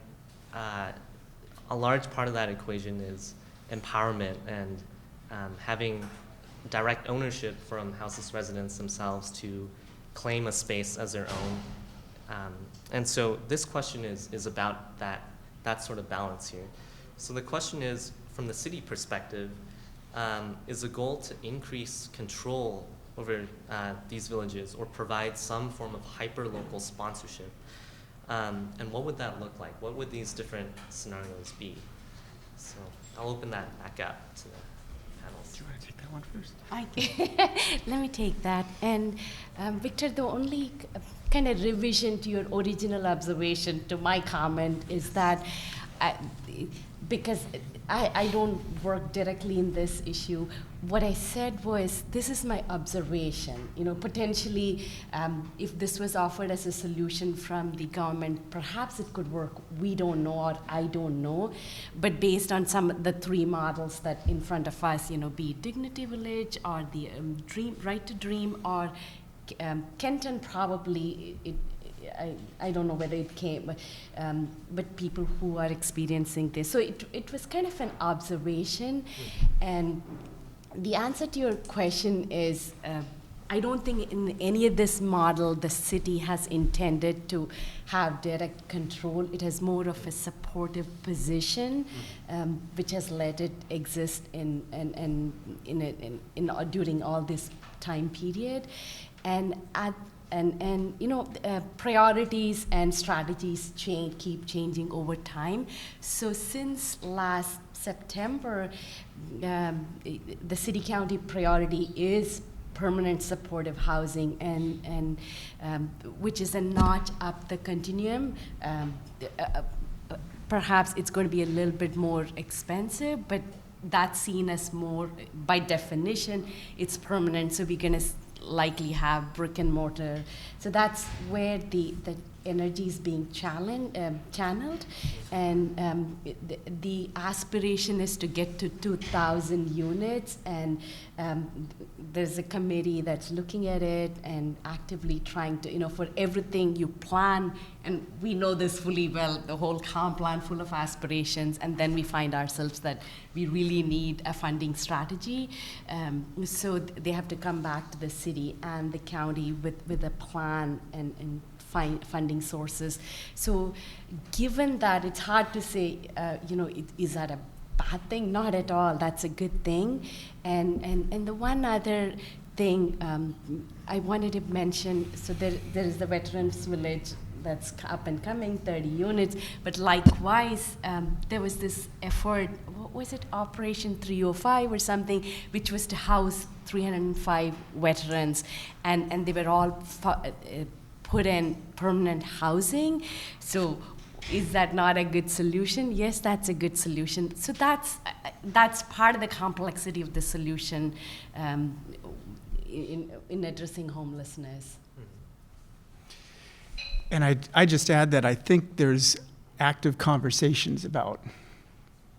a large part of that equation is empowerment and having direct ownership from houseless residents themselves to claim a space as their own. And so this question is about that sort of balance here. So the question is, from the city perspective, is the goal to increase control over these villages or provide some form of hyper-local sponsorship? And what would that look like? What would these different scenarios be? So I'll open that back up to the panels. Do you want to take that one first? Let me take that. And Victor, the only kind of revision to your original observation to my comment is that because I don't work directly in this issue, what I said was, this is my observation. Potentially, if this was offered as a solution from the government, perhaps it could work. We don't know, or I don't know. But based on the three models that in front of us, be it Dignity Village or the Right to Dream or Kenton, probably I don't know whether it came, but people who are experiencing this. So it was kind of an observation. And the answer to your question is, I don't think in any of this model the city has intended to have direct control. It has more of a supportive position, which has let it exist during all this time period. And priorities and strategies keep changing over time. So since last September, the city-county priority is permanent supportive housing, and which is a notch up the continuum. Perhaps it's going to be a little bit more expensive, but that's seen as more, by definition, it's permanent. So we're going to likely have brick and mortar. So that's where the energy is being channeled, and the aspiration is to get to 2,000 units, and there's a committee that's looking at it and actively trying to, for everything you plan, and we know this fully well, the whole comp plan full of aspirations, and then we find ourselves that we really need a funding strategy. So they have to come back to the city and the county with a plan and find funding sources. So given that, it's hard to say, is that a bad thing? Not at all. That's a good thing. And the one other thing I wanted to mention, so there is the Veterans Village that's up and coming, 30 units, but likewise, there was this effort, what was it, Operation 305 or something, which was to house 305 veterans, and they were all put in permanent housing. So is that not a good solution? Yes, that's a good solution. So that's part of the complexity of the solution in addressing homelessness. And I just add that I think there's active conversations about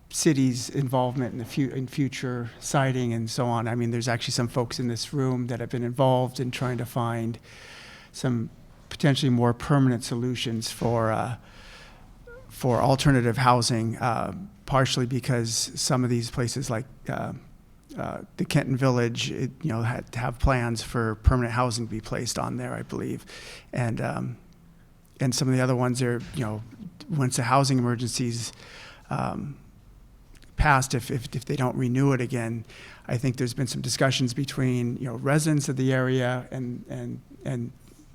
cities' involvement in future siting and so on. I mean, there's actually some folks in this room that have been involved in trying to find some potentially more permanent solutions for alternative housing, partially because some of these places like the Kenton Village, had to have plans for permanent housing to be placed on there, I believe, and some of the other ones are, once the housing emergency's passed, if they don't renew it again, I think there's been some discussions between residents of the area and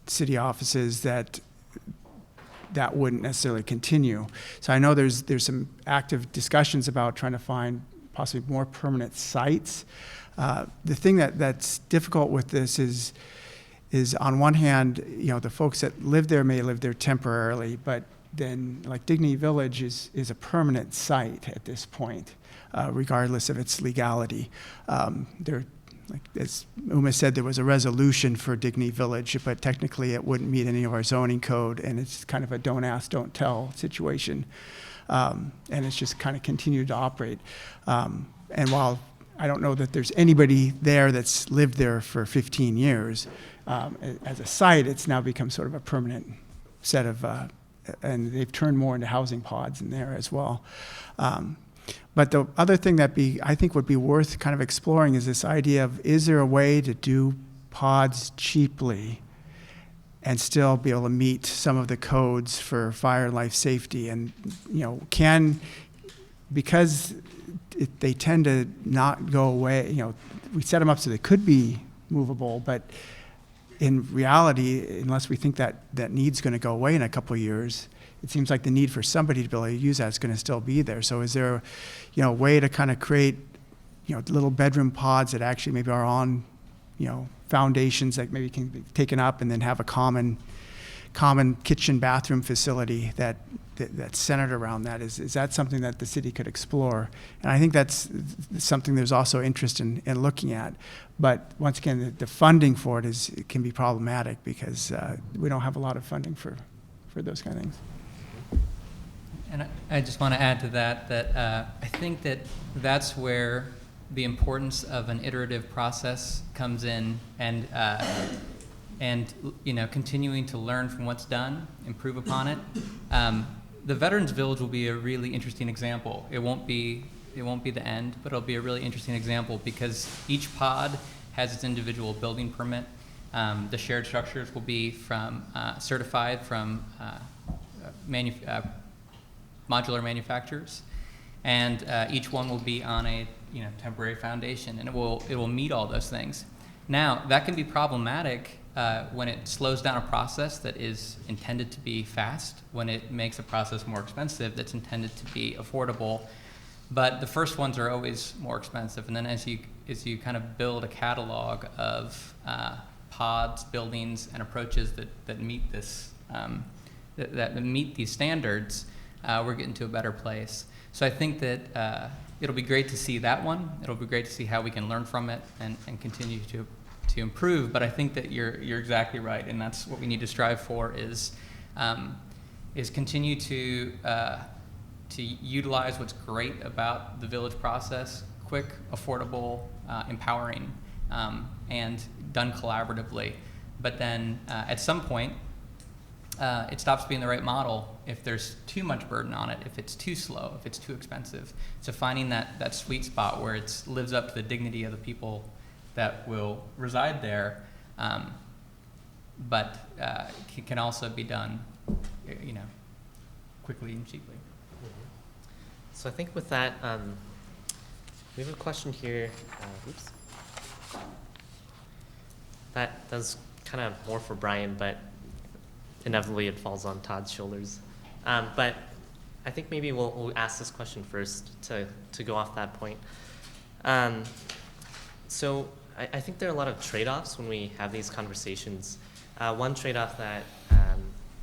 city offices that wouldn't necessarily continue. So I know there's some active discussions about trying to find possibly more permanent sites. The thing that's difficult with this is on one hand, the folks that live there may live there temporarily, but then like Dignity Village is a permanent site at this point, regardless of its legality. Like as Uma said, there was a resolution for Dignity Village, but technically it wouldn't meet any of our zoning code, and it's kind of a don't ask, don't tell situation. And it's just kind of continued to operate. And while I don't know that there's anybody there that's lived there for 15 years, as a site, it's now become sort of a permanent set of, and they've turned more into housing pods in there as well. But the other thing that I think would be worth kind of exploring is this idea of, is there a way to do pods cheaply and still be able to meet some of the codes for fire and life safety? And, because they tend to not go away, we set them up so they could be movable, but in reality, unless we think that need's going to go away in a couple of years, it seems like the need for somebody to be able to use that is going to still be there. So is there, a way to kind of create, little bedroom pods that actually maybe are on, foundations that maybe can be taken up and then have a common kitchen bathroom facility that's centered around that? Is that something that the city could explore? And I think that's something there's also interest in looking at. But once again, the funding for it can be problematic because we don't have a lot of funding for those kind of things. And I just want to add to that I think that's where the importance of an iterative process comes in, and continuing to learn from what's done, improve upon it. The Veterans Village will be a really interesting example. It won't be the end, but it'll be a really interesting example because each pod has its individual building permit. The shared structures will be certified from modular manufacturers, and each one will be on a temporary foundation, and it will meet all those things. Now that can be problematic when it slows down a process that is intended to be fast, when it makes a process more expensive that's intended to be affordable. But the first ones are always more expensive, and then as you kind of build a catalog of pods, buildings, and approaches that meet this that meet these standards, we're getting to a better place. So I think that it'll be great to see that one. It'll be great to see how we can learn from it and continue to improve. But I think that you're exactly right, and that's what we need to strive for is continue to utilize what's great about the village process: quick, affordable, empowering, and done collaboratively. But then at some point, it stops being the right model if there's too much burden on it, if it's too slow, if it's too expensive. So finding that sweet spot where it lives up to the dignity of the people that will reside there, but can also be done, quickly and cheaply. So I think with that, we have a question here. Oops. That's kind of more for Brian, but inevitably it falls on Todd's shoulders. But I think maybe we'll ask this question first to go off that point. So I think there are a lot of trade-offs when we have these conversations. One trade-off that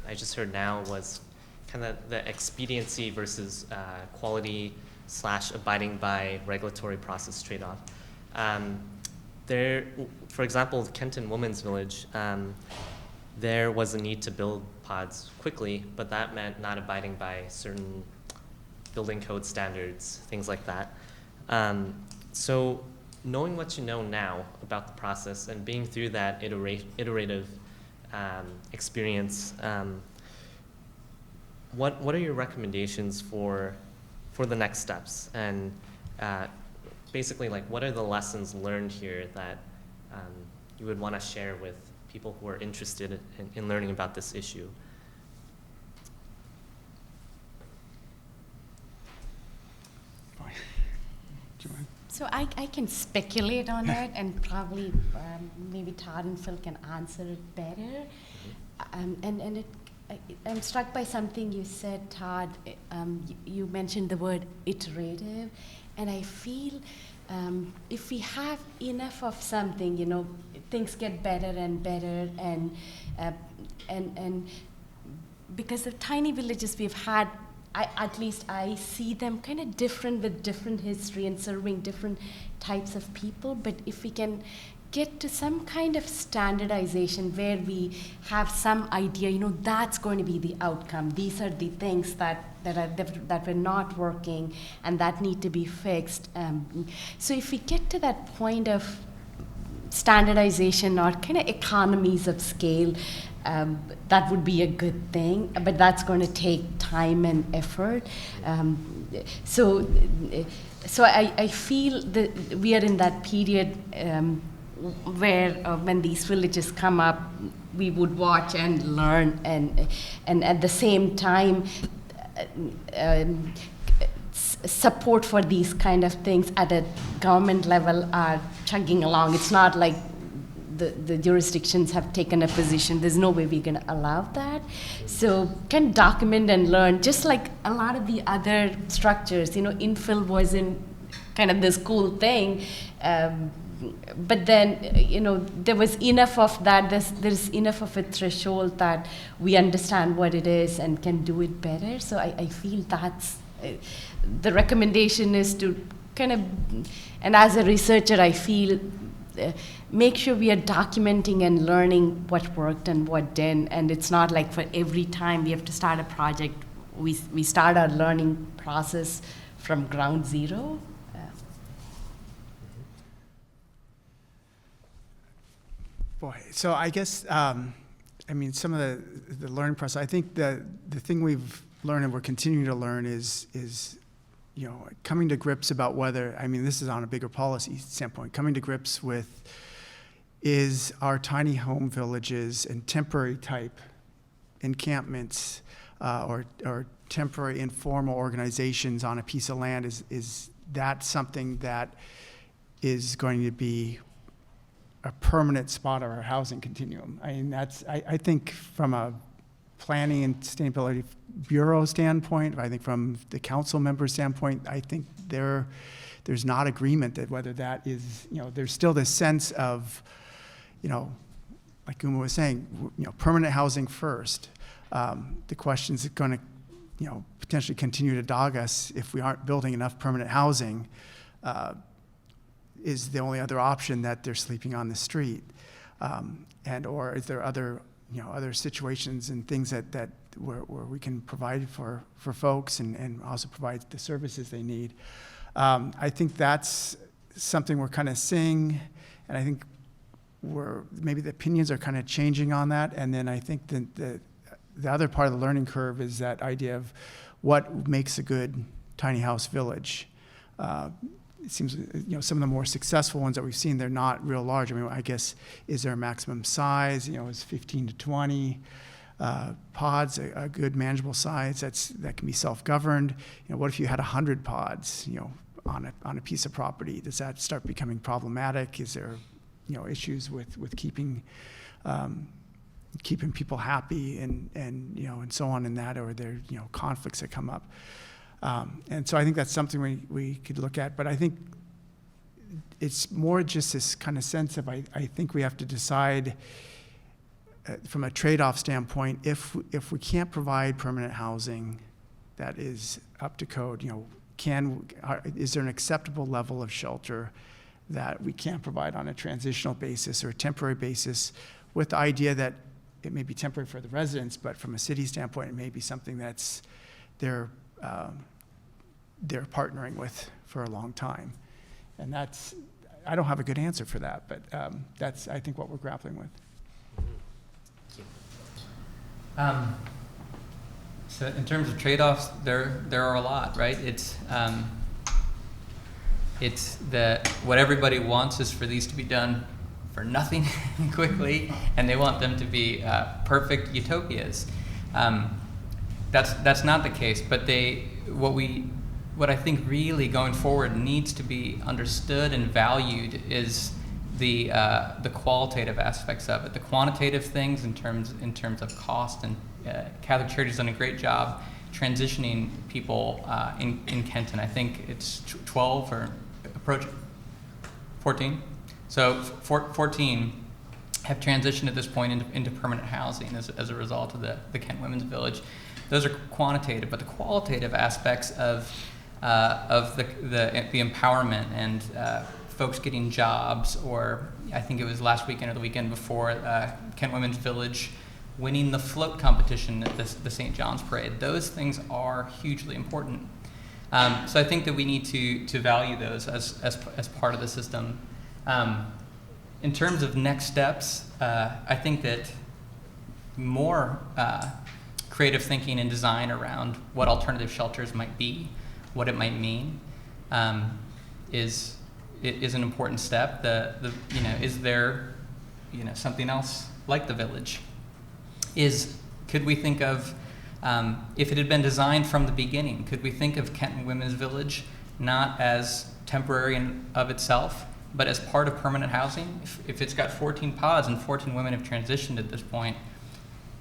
I just heard now was kind of the expediency versus quality / abiding by regulatory process trade-off. There, for example, Kenton Women's Village, there was a need to build pods quickly, but that meant not abiding by certain building code standards, things like that. So knowing what you know now about the process and being through that iterative experience, what are your recommendations for the next steps? And basically, like, what are the lessons learned here that you would want to share with people who are interested in learning about this issue? So I can speculate on it, and probably maybe Todd and Phil can answer it better. I'm struck by something you said, Todd. You mentioned the word iterative, and I feel if we have enough of something, things get better and better, and because the tiny villages we've had, at least I see them kind of different with different history and serving different types of people. But if we can get to some kind of standardization where we have some idea, that's going to be the outcome. These are the things that were not working and that need to be fixed. So if we get to that point of standardization or kind of economies of scale, that would be a good thing, but that's going to take time and effort. So I feel that we are in that period where when these villages come up, we would watch and learn, and at the same time, support for these kind of things at a government level are chugging along. It's not like the jurisdictions have taken a position. There's no way we're going to allow that. So can document and learn, just like a lot of the other structures. Infill wasn't kind of this cool thing. But then, there was enough of that. There's enough of a threshold that we understand what it is and can do it better. So I feel that's the recommendation is to kind of, and as a researcher, I feel make sure we are documenting and learning what worked and what didn't. And it's not like for every time we have to start a project, we start our learning process from ground zero. Boy, so I guess, some of the learning process, I think the thing we've learned and we're continuing to learn is coming to grips about whether, this is on a bigger policy standpoint, coming to grips with, is our tiny home villages and temporary type encampments or temporary informal organizations on a piece of land, is that something that is going to be a permanent spot of our housing continuum? I think from a Planning and Sustainability Bureau standpoint, I think from the council member standpoint, I think there's not agreement that whether that is, there's still this sense of, like Uma was saying, permanent housing first. The question is going to, potentially continue to dog us if we aren't building enough permanent housing. is the only other option that they're sleeping on the street, and or is there other other situations and things that where we can provide for folks and also provide the services they need. I think that's something we're kind of seeing, and I think maybe the opinions are kind of changing on that. And then I think the other part of the learning curve is that idea of what makes a good tiny house village. It seems, some of the more successful ones that we've seen, they're not real large. I mean, I guess, is there a maximum size? Is 15 to 20 pods a good manageable size that can be self-governed? What if you had 100 pods, on a piece of property? Does that start becoming problematic? Is there, issues with keeping people happy and so on in that, or there conflicts that come up? And so I think that's something we could look at, but I think it's more just this kind of sense of I think we have to decide from a trade-off standpoint, if we can't provide permanent housing that is up to code, is there an acceptable level of shelter that we can provide on a transitional basis or a temporary basis, with the idea that it may be temporary for the residents, but from a city standpoint, it may be something that's they're partnering with for a long time. And I don't have a good answer for that, but that's, I think, what we're grappling with. So in terms of trade-offs, there are a lot, right? It's what everybody wants is for these to be done for nothing quickly, and they want them to be perfect utopias. That's not the case, but what I think really going forward needs to be understood and valued is the qualitative aspects of it. The quantitative things in terms of cost, and Catholic Charity's done a great job transitioning people in Kenton. I think it's 12 or approaching 14. So 14 have transitioned at this point into permanent housing as a result of the Kent Women's Village. Those are quantitative, but the qualitative aspects of the empowerment and folks getting jobs, or I think it was last weekend or the weekend before, Kent Women's Village winning the float competition at the St. John's Parade. Those things are hugely important. So I think that we need to value those as part of the system. In terms of next steps, I think that more creative thinking and design around what alternative shelters might be, what it might mean, is an important step. Is there something else like the village? Could we think of, if it had been designed from the beginning, could we think of Kenton Women's Village not as temporary in of itself, but as part of permanent housing? If it's got 14 pods and 14 women have transitioned at this point,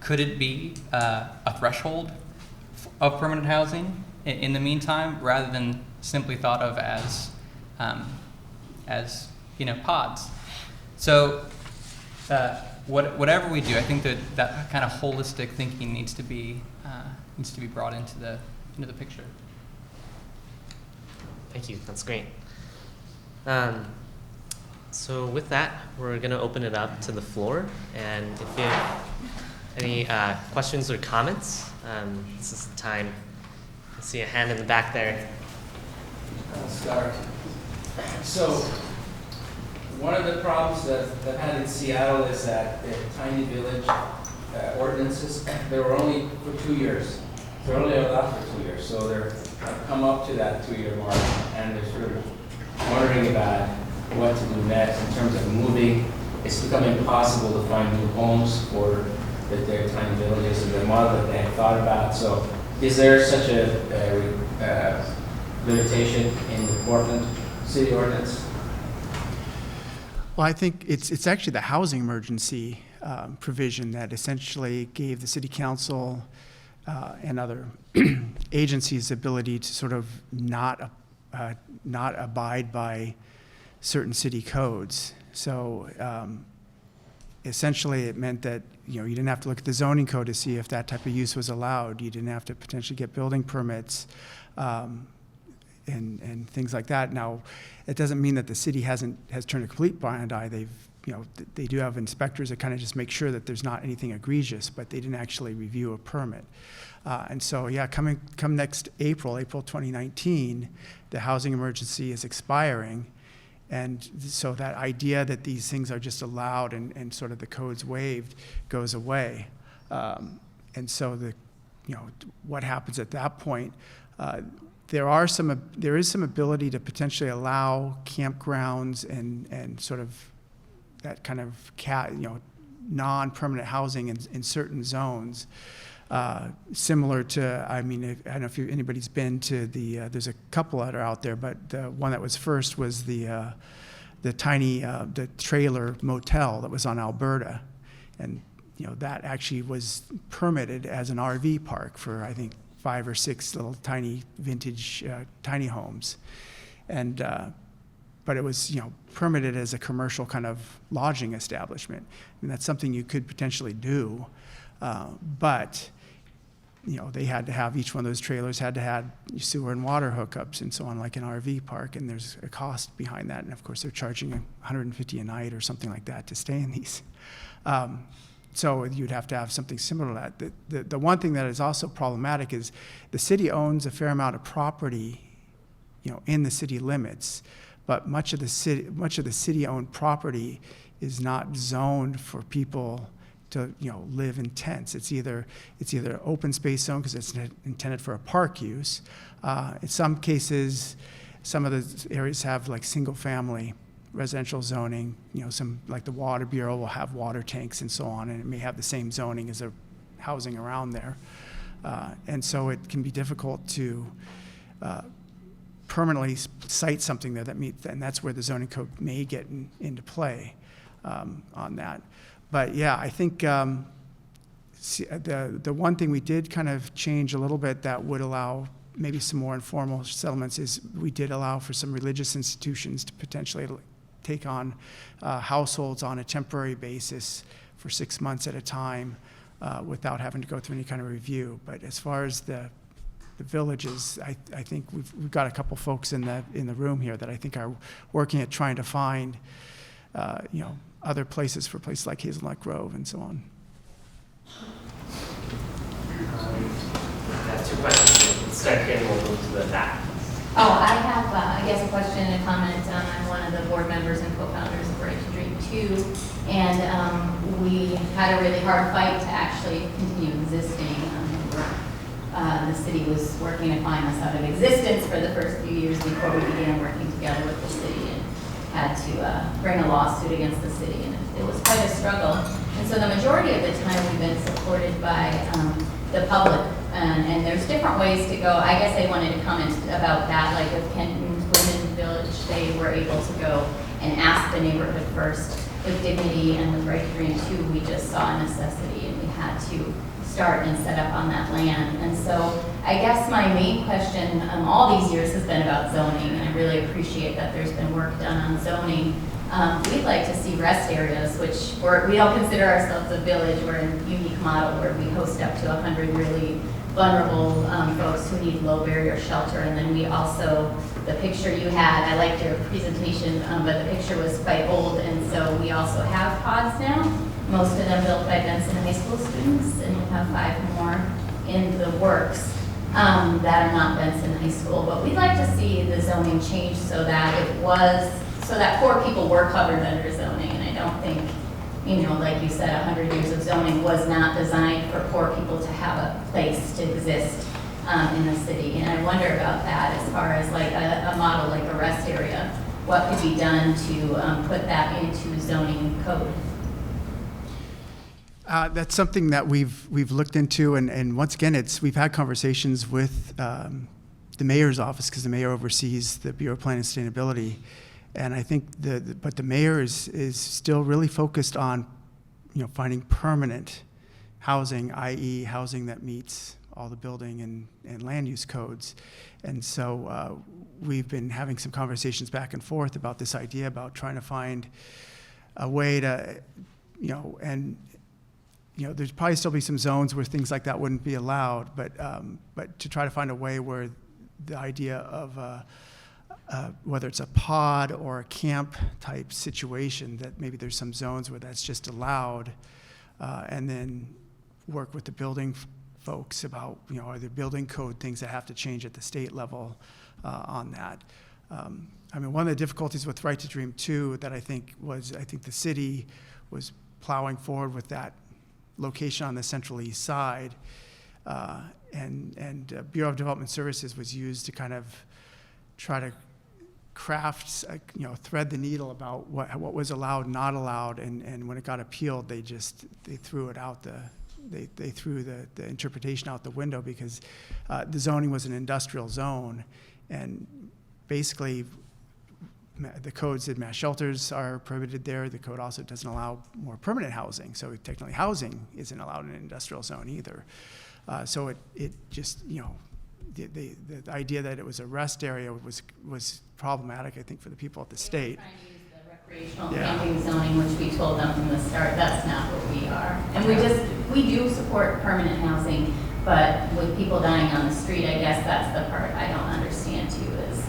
could it be a threshold of permanent housing in the meantime, rather than simply thought of as pods? So whatever we do, I think that kind of holistic thinking needs to be brought into the picture. Thank you. That's great. So with that, we're going to open it up to the floor, and if you have any questions or comments, this is the time. I see a hand in the back there. I'll start. So, one of the problems that I've had in Seattle is that the tiny village ordinances, they were only for 2 years. They're only allowed for 2 years. So they've come up to that 2-year mark, and they're sort of wondering about what to do next in terms of moving. It's becoming impossible to find new homes for their tiny villages and the model that they had thought about. So is there such a limitation in the Portland city ordinance? Well, I think it's actually the housing emergency provision that essentially gave the city council and other agencies the ability to sort of not abide by certain city codes. So essentially it meant that you didn't have to look at the zoning code to see if that type of use was allowed. You didn't have to potentially get building permits. and things like that. Now, it doesn't mean that the city has turned a complete blind eye. They do have inspectors that kind of just make sure that there's not anything egregious, but they didn't actually review a permit. And so, yeah, come next April 2019, the housing emergency is expiring. And so that idea that these things are just allowed and sort of the code's waived goes away. And so what happens at that point, there is some ability to potentially allow campgrounds and sort of that kind of non-permanent housing in certain zones. Similar to, I don't know if anybody's been to there's a couple that are out there, but the one that was first was the trailer motel that was on Alberta. And, that actually was permitted as an RV park for, I think, 5 or 6 little tiny vintage tiny homes. And, but it was, permitted as a commercial kind of lodging establishment. That's something you could potentially do, but they had to have, each one of those trailers had to have sewer and water hookups and so on, like an RV park, and there's a cost behind that. And of course, they're charging $150 a night or something like that to stay in these. So you'd have to have something similar to that. The one thing that is also problematic is the city owns a fair amount of property, in the city limits, but much of the city-owned property is not zoned for people to live in tents. It's either open space zone because it's intended for a park use. In some cases, some of the areas have like single family residential zoning. Some like the Water Bureau will have water tanks and so on, and it may have the same zoning as the housing around there. And so it can be difficult to permanently site something there that meets, and that's where the zoning code may get into play on that. But yeah, I think the one thing we did kind of change a little bit that would allow maybe some more informal settlements is we did allow for some religious institutions to potentially take on households on a temporary basis for 6 months at a time without having to go through any kind of review. But as far as the villages, I think we've got a couple folks in the room here that I think are working at trying to find other places for places like Hazelnut Grove and so on. I have 2 questions. Let's start here and we'll move to the back. Oh, I have, I guess, a question and a comment. I'm one of the board members and co-founders of Right to Dream 2, and we had a really hard fight to actually continue existing. The city was working to climb us out of existence for the first few years before we began working together with the city, and had to bring a lawsuit against the city, and it was quite a struggle. And so the majority of the time we've been supported by the public, and there's different ways to go. I guess I wanted to comment about that, like with Kenton's Women's Village, they were able to go and ask the neighborhood first. With Dignity and with Right to Dream 2, we just saw a necessity, and we had to start and set up on that land. And so I guess my main question all these years has been about zoning, and I really appreciate that there's been work done on zoning. We'd like to see rest areas, which we don't consider ourselves a village. We're a unique model where we host up to 100 really vulnerable folks who need low barrier shelter. And then we also, the picture you had, I liked your presentation, but the picture was quite old, and so we also have pods now. Most of them built by Benson High School students, and we'll have 5 more in the works that are not Benson High School. But we'd like to see the zoning change so that poor people were covered under zoning. And I don't think, like you said, 100 years of zoning was not designed for poor people to have a place to exist in the city. And I wonder about that as far as like a model like a rest area. What could be done to put that into zoning code? That's something that we've looked into, and once again, we've had conversations with the mayor's office, because the mayor oversees the Bureau of Planning and Sustainability, and I think but the mayor is still really focused on finding permanent housing, i.e. housing that meets all the building and land use codes. And so we've been having some conversations back and forth about this idea about trying to find a way to, there's probably still be some zones where things like that wouldn't be allowed, but to try to find a way where the idea of whether it's a pod or a camp type situation, that maybe there's some zones where that's just allowed, and then work with the building folks about, are there building code things that have to change at the state level on that. I mean, one of the difficulties with Right to Dream 2 that I think the city was plowing forward with that location on the Central East Side, and Bureau of Development Services was used to kind of try to craft, thread the needle about what was allowed, not allowed, and when it got appealed, they threw it out they threw the interpretation out the window, because the zoning was an industrial zone, and basically the code said mass shelters are prohibited there. The code also doesn't allow more permanent housing, so technically housing isn't allowed in an industrial zone either. So it just, the idea that it was a rest area was problematic, I think, for the people at the state. Trying to use the recreational camping zoning, which we told them from the start, that's not what we are. And we do support permanent housing, but with people dying on the street, I guess that's the part I don't understand too, is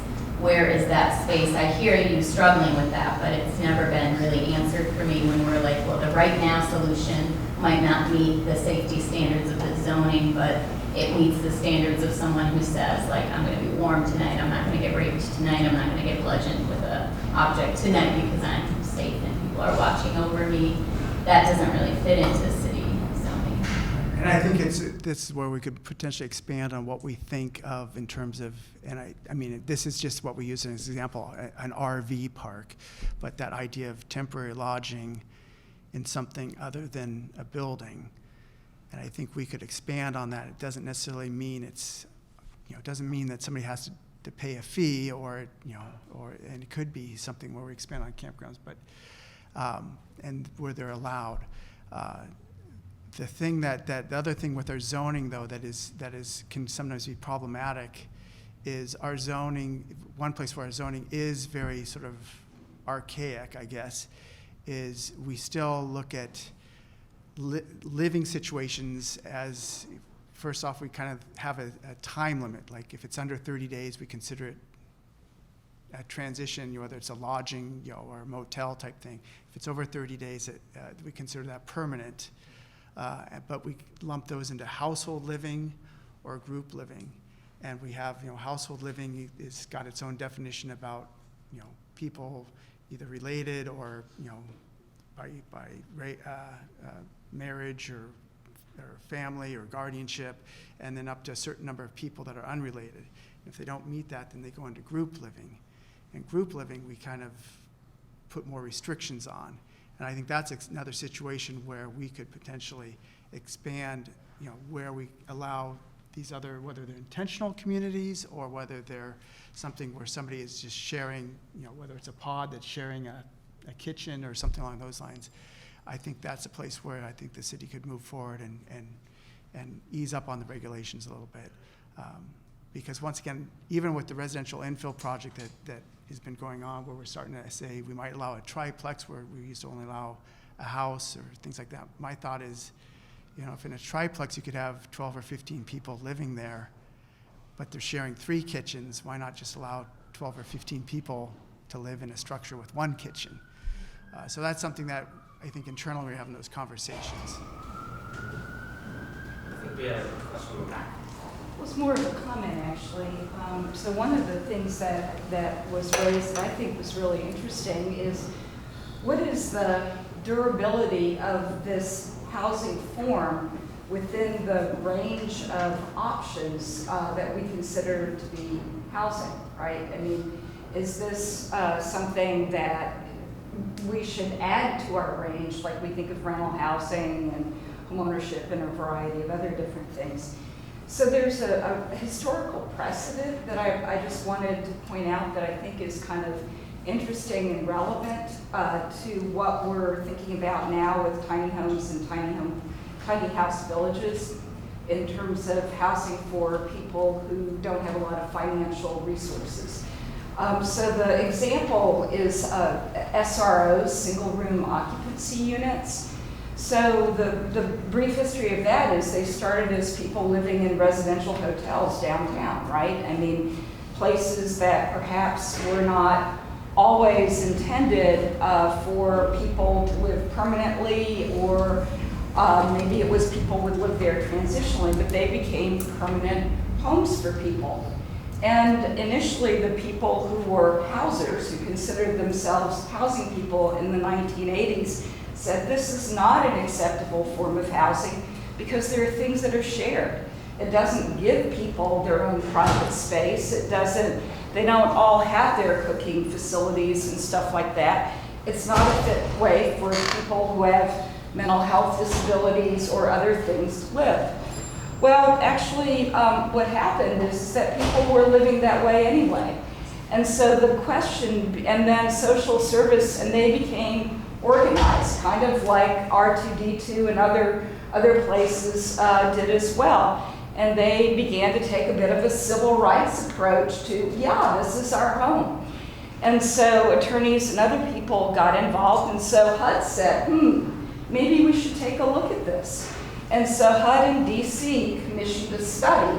where is that space? I hear you struggling with that, but it's never been really answered for me when we're like, well, the right now solution might not meet the safety standards of the zoning, but it meets the standards of someone who says, like, I'm going to be warm tonight, I'm not going to get raped tonight, I'm not going to get bludgeoned with an object tonight because I'm safe and people are watching over me. That doesn't really fit into city zoning. And I think this is where we could potentially expand on what we think of in terms of, and I mean, this is just what we use as an example, an RV park, but that idea of temporary lodging in something other than a building. And I think we could expand on that. It doesn't necessarily mean it doesn't mean that somebody has to pay a fee, or and it could be something where we expand on campgrounds, but and where they're allowed. The other thing with our zoning, though, that can sometimes be problematic, is our zoning. One place where our zoning is very sort of archaic, I guess, is we still look at living situations as, first off, we kind of have a time limit. Like if it's under 30 days, we consider it a transition, whether it's a lodging, or a motel type thing. If it's over 30 days, we consider that permanent. But we lump those into household living or group living. And we have, household living is got its own definition about, people either related or, by marriage or family or guardianship, and then up to a certain number of people that are unrelated. If they don't meet that, then they go into group living. And group living, we kind of put more restrictions on. And I think that's another situation where we could potentially expand, where we allow these other, whether they're intentional communities or whether they're something where somebody is just sharing, whether it's a pod that's sharing a kitchen or something along those lines. I think that's a place where I think the city could move forward and ease up on the regulations a little bit. Because once again, even with the residential infill project that has been going on, where we're starting to say we might allow a triplex where we used to only allow a house or things like that. My thought is, if in a triplex you could have 12 or 15 people living there, but they're sharing 3 kitchens, why not just allow 12 or 15 people to live in a structure with 1 kitchen? So that's something that I think internally we're having those conversations. I think we have a question in the back. It was more of a comment, actually. So one of the things that was raised that I think was really interesting is, what is the durability of this housing form within the range of options that we consider to be housing, right? I mean, is this something that we should add to our range, like we think of rental housing and homeownership and a variety of other different things? So there's a historical precedent that I just wanted to point out that I think is kind of interesting and relevant to what we're thinking about now with tiny homes and tiny house villages in terms of housing for people who don't have a lot of financial resources. So the example is SROs, single room occupancy units. So the brief history of that is they started as people living in residential hotels downtown, right? I mean, places that perhaps were not always intended for people to live permanently, or maybe it was people would live there transitionally, but they became permanent homes for people. And initially, the people who were housers, who considered themselves housing people in the 1980s, said this is not an acceptable form of housing because there are things that are shared. It doesn't give people their own private space. They don't all have their cooking facilities and stuff like that. It's not a fit way for people who have mental health disabilities or other things to live. Well, actually, what happened is that people were living that way anyway. And so the question, and then social service, and they became organized, kind of like R2D2 and other places did as well. And they began to take a bit of a civil rights approach to, yeah, this is our home. And so attorneys and other people got involved, and so HUD said, maybe we should take a look at this. And so HUD in DC commissioned a study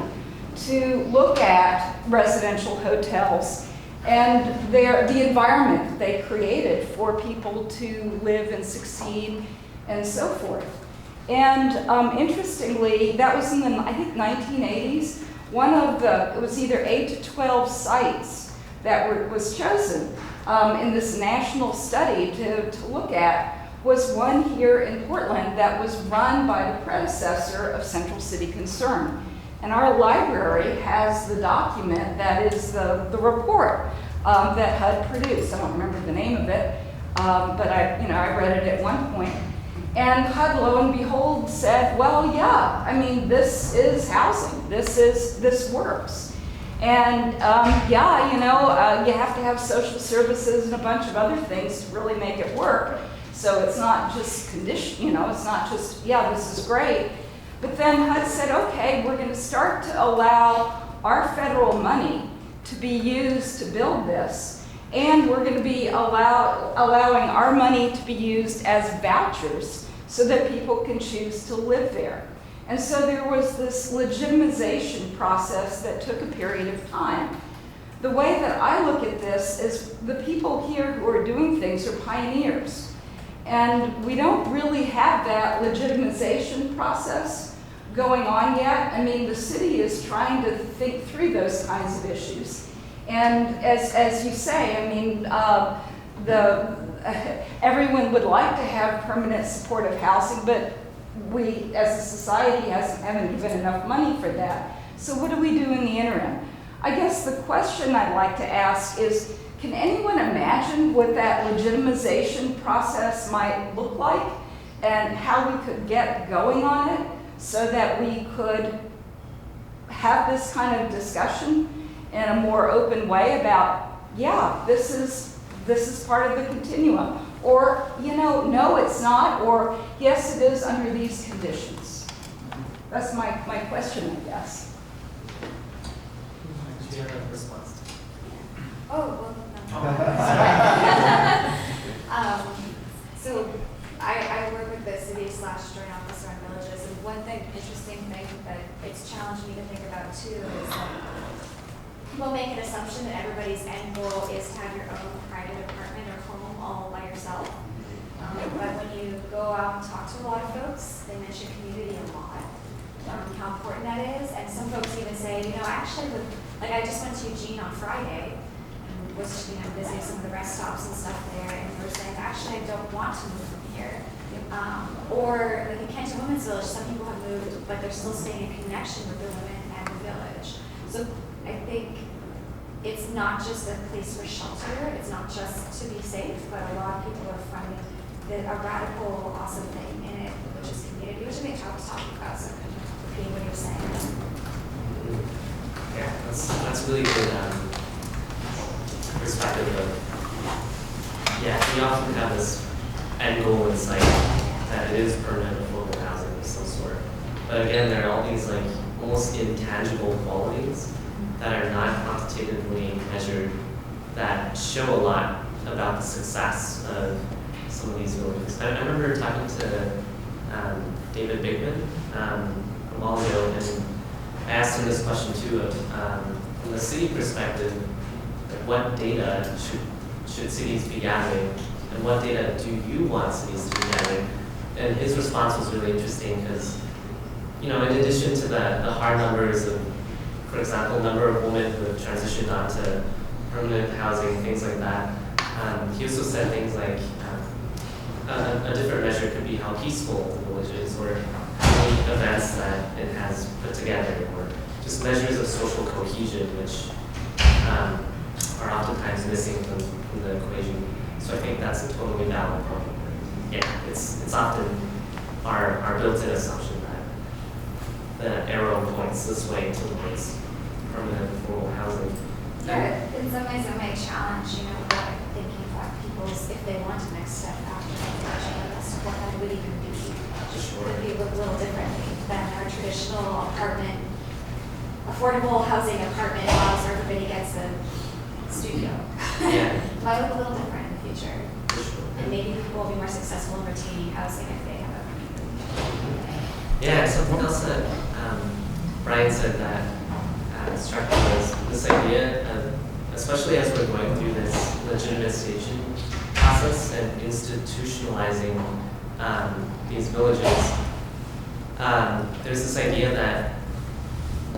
to look at residential hotels and the environment they created for people to live and succeed and so forth. And interestingly, that was in the, I think, 1980s. It was either 8 to 12 sites that was chosen in this national study to look at, was one here in Portland that was run by the predecessor of Central City Concern. And our library has the document that is the report that HUD produced. I don't remember the name of it, but I read it at one point. And HUD, lo and behold, said, well, yeah, I mean, this is housing. This works. And yeah, you have to have social services and a bunch of other things to really make it work. So it's not just condition, it's not just, yeah, this is great. But then HUD said, okay, we're going to start to allow our federal money to be used to build this. And we're going to be allowing our money to be used as vouchers so that people can choose to live there. And so there was this legitimization process that took a period of time. The way that I look at this is the people here who are doing things are pioneers. And we don't really have that legitimization process going on yet. I mean, the city is trying to think through those kinds of issues. And as you say, I mean, everyone would like to have permanent supportive housing, but we as a society haven't given enough money for that. So what do we do in the interim? I guess the question I'd like to ask is, can anyone imagine what that legitimization process might look like and how we could get going on it so that we could have this kind of discussion in a more open way about, yeah, this is part of the continuum, or, no, it's not, or yes, it is under these conditions. That's my question, I guess. Do you have a response? Oh, well, so I work with the city/joint officer on villages, and one interesting thing that it's challenged me to think about too is that people make an assumption that everybody's end goal is to have your own private apartment or home all by yourself. But when you go out and talk to a lot of folks, they mention community a lot, how important that is. And some folks even say, actually, I just went to Eugene on Friday, was visiting some of the rest stops and stuff there, and they were saying, actually, I don't want to move from here. Or like in Kenton Women's Village, some people have moved, but they're still staying in connection with the women and the village. So I think it's not just a place for shelter, it's not just to be safe, but a lot of people are finding a radical, awesome thing in it, which is community, which I think I was talking about, so I'm repeating what you're saying. Yeah, that's really good perspective of, we often have this end goal in sight that it is permanent affordable housing of some sort. But again, there are all these almost intangible qualities that are not quantitatively measured that show a lot about the success of some of these villages. I remember talking to David Bigman a while ago, and I asked him this question too of, from the city perspective, like what data should cities be gathering, and what data do you want cities to be gathering? And his response was really interesting because, in addition to the hard numbers of, for example, number of women who have transitioned onto permanent housing, things like that, he also said things like a different measure could be how peaceful the village is, or how many events that it has put together, or just measures of social cohesion, which are oftentimes missing from the equation. So I think that's a totally valid point. Yeah, it's often our built-in assumption that the arrow points this way towards permanent affordable housing. Yeah, in some ways it might challenge, what thinking about people's, if they want a next step after graduation, what that would even be. Sure. Would be a little differently than our traditional apartment, affordable housing apartment models where everybody gets a studio. Yeah. Might look a little different in the future. Sure. And maybe people will be more successful in retaining housing if they have a. Yeah, something else that Brian said that struck me was this idea of, especially as we're going through this legitimization process and institutionalizing these villages, there's this idea that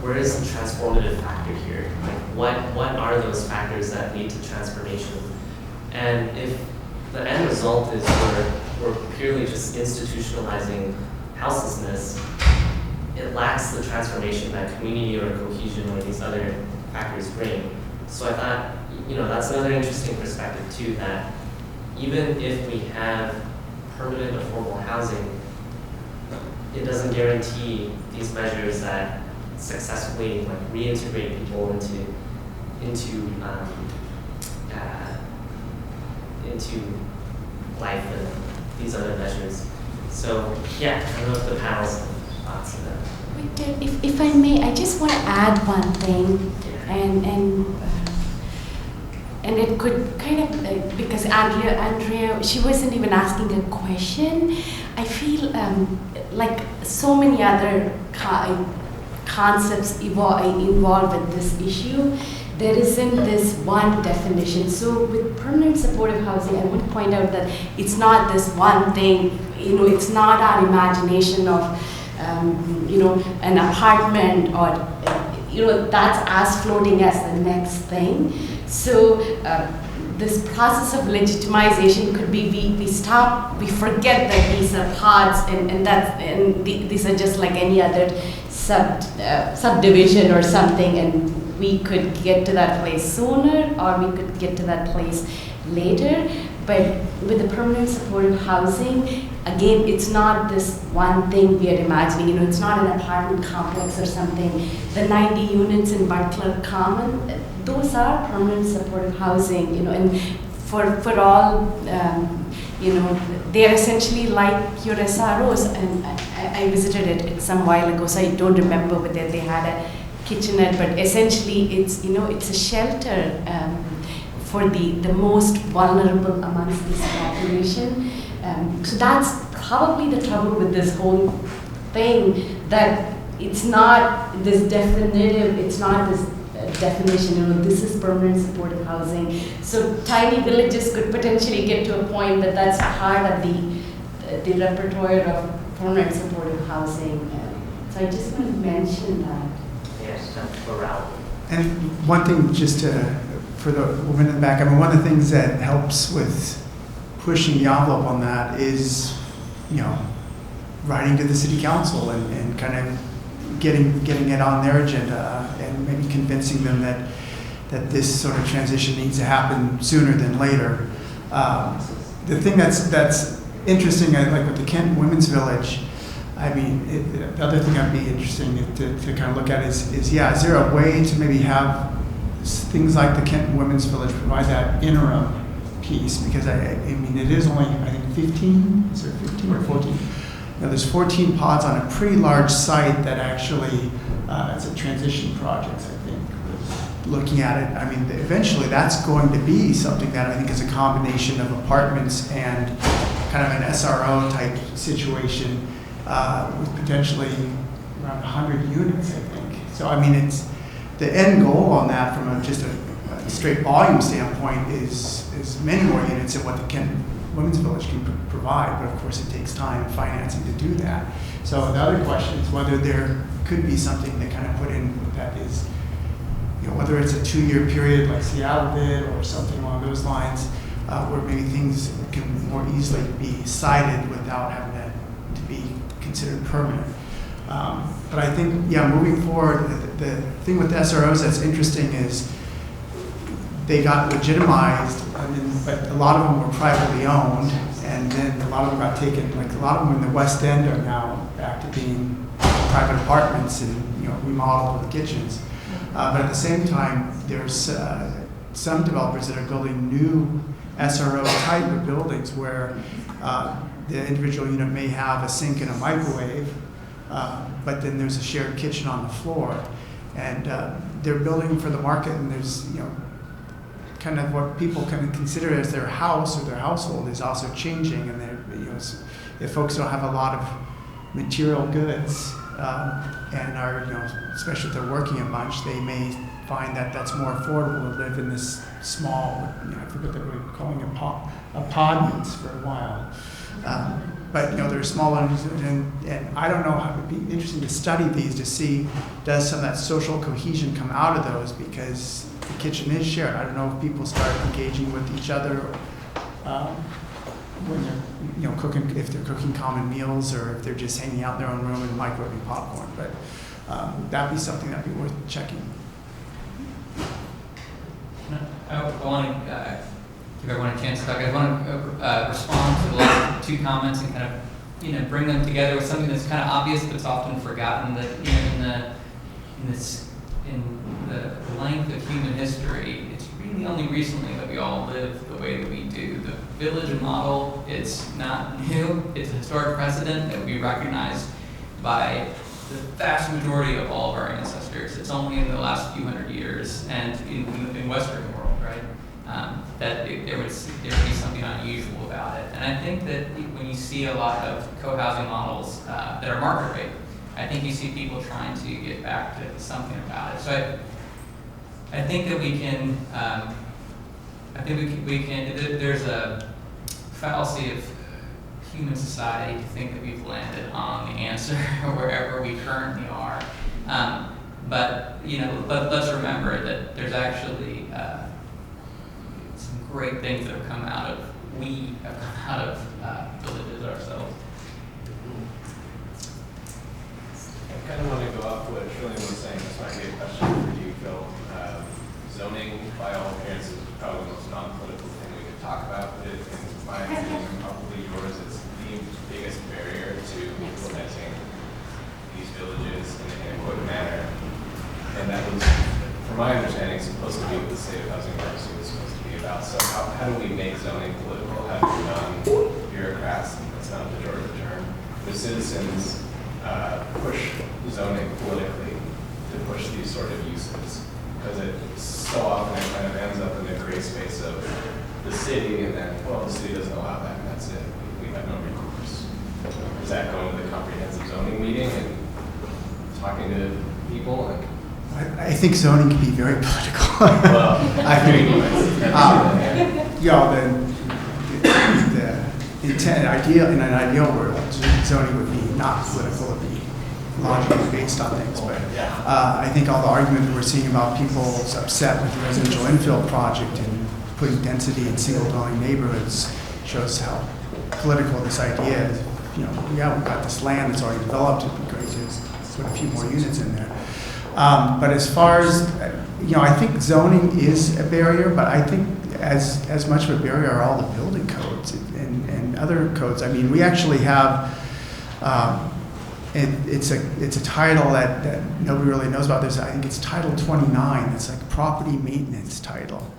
where is the transformative factor here? Like what are those factors that lead to transformation? And if the end result is we're purely just institutionalizing houselessness, it lacks the transformation that community or cohesion or these other factors bring. So I thought, that's another interesting perspective too, that even if we have permanent affordable housing, it doesn't guarantee these measures that successfully reintegrate people into life and these other measures. So yeah, I don't know if the panel's thoughts on that. If I may, I just want to add one thing, and it could kind of because Andrea, she wasn't even asking a question. I feel like so many other concepts involved with this issue. There isn't this one definition. So with permanent supportive housing, I would point out that it's not this one thing. It's not our imagination of an apartment or that's as floating as the next thing. So this process of legitimization could be we forget that these are parts and these are just like any other subdivision or something, and we could get to that place sooner or we could get to that place later. But with the permanent supportive housing, again, it's not this one thing we are imagining. It's not an apartment complex or something. The 90 units in Butler Common, those are permanent supportive housing. And for all, they are essentially like your SROs. And I visited it some while ago, so I don't remember whether they had a kitchenette, but essentially it's a shelter for the most vulnerable amongst this population. So that's probably the trouble with this whole thing, that it's not this definitive, it's not this definition, this is permanent supportive housing. So tiny villages could potentially get to a point that that's part of the repertoire of permanent supportive housing. So I just want to mention that. Yes, plurality. And one thing for the woman in the back, one of the things that helps with pushing the envelope on that is, writing to the city council and kind of getting it on their agenda and maybe convincing them that this sort of transition needs to happen sooner than later. The thing that's interesting, like with the Kent Women's Village, the other thing I'd be interesting to kind of look at is there a way to maybe have things like the Kent Women's Village provide that interim piece? Because it is only, I think, 15, is there 15 or 14? There's 14 pods on a pretty large site that actually, it's a transition project, I think, looking at it. Eventually that's going to be something that I think is a combination of apartments and kind of an SRO type situation. with potentially around 100 units, I think. So I mean, it's the end goal on that from just a straight volume standpoint is many more units than what the Women's Village can provide, but of course it takes time and financing to do that. So the other question is whether there could be something that kind of put in that is, you know, whether it's a 2-year period like Seattle did or something along those lines, where maybe things can more easily be cited without having to be considered permanent. But I think, yeah, moving forward, the thing with SROs that's interesting is they got legitimized, but a lot of them were privately owned, and then a lot of them got taken, like a lot of them in the West End are now back to being private apartments and, you know, remodeled with kitchens. But at the same time, there's some developers that are building new SRO type of buildings where the individual unit may have a sink and a microwave, but then there's a shared kitchen on the floor. And they're building for the market, and there's, you know, kind of what people can consider as their house or their household is also changing. And they're, you know, if folks don't have a lot of material goods and are, you know, especially if they're working a bunch, they may find that that's more affordable to live in this small, you know, I forget what they were calling it, apartments for a while. But, you know, they're smaller, and I don't know how it would be interesting to study these to see does some of that social cohesion come out of those, because the kitchen is shared. I don't know if people start engaging with each other when they're, you know, cooking, if they're cooking common meals or if they're just hanging out in their own room and microwaving popcorn. But that'd be something that'd be worth checking. I want to give everyone a chance to talk. I want to respond to the last two comments and kind of, you know, bring them together with something that's kind of obvious but it's often forgotten. That, you know, in the length of human history, it's really only recently that we all live the way that we do. The village model, it's not new. It's a historic precedent that we recognize by the vast majority of all of our ancestors. It's only in the last few hundred years, and in Western world, right, that there would be something unusual about it. And I think that when you see a lot of co-housing models that are market rate, I think you see people trying to get back to something about it. So I think that we can, there's a fallacy of human society to think that we've landed on the answer wherever we currently are. But, you know, let's remember that there's actually some great things that have come out of, villages ourselves. I kind of want to go off what Trillian was saying. This might be a question for you, Phil. Zoning, by all appearances, is probably the most non-political thing we could talk about. But in my opinion, probably yours, it's the biggest barrier to implementing these villages in an adequate manner. And that was, from my understanding, supposed to be what the State of Housing Policy was supposed to be about. So how do we make zoning political? How do we non-bureaucrats, that's not a pejorative term, the citizens push zoning politically to push these sort of uses? Because it so often it kind of ends up in the gray space of the city, and then, well, the city doesn't allow that, and that's it. We have no recourse. Is that going to the comprehensive zoning meeting and talking to people? Like, I think zoning can be very political. well, I mean, you know, the intent, ideal, in an ideal world, zoning would be not political, it would be logically based on things. But I think all the argument that we're seeing about people's upset with the residential infill project and putting density in single dwelling neighborhoods shows how political this idea is. You know, yeah, we've got this land that's already developed, it'd be great to put a few more units in there. But as far as, you know, I think zoning is a barrier, but I think as much of a barrier are all the building codes and other codes. I mean, we actually have, it's a title that nobody really knows about. I think it's Title 29. It's like property maintenance title.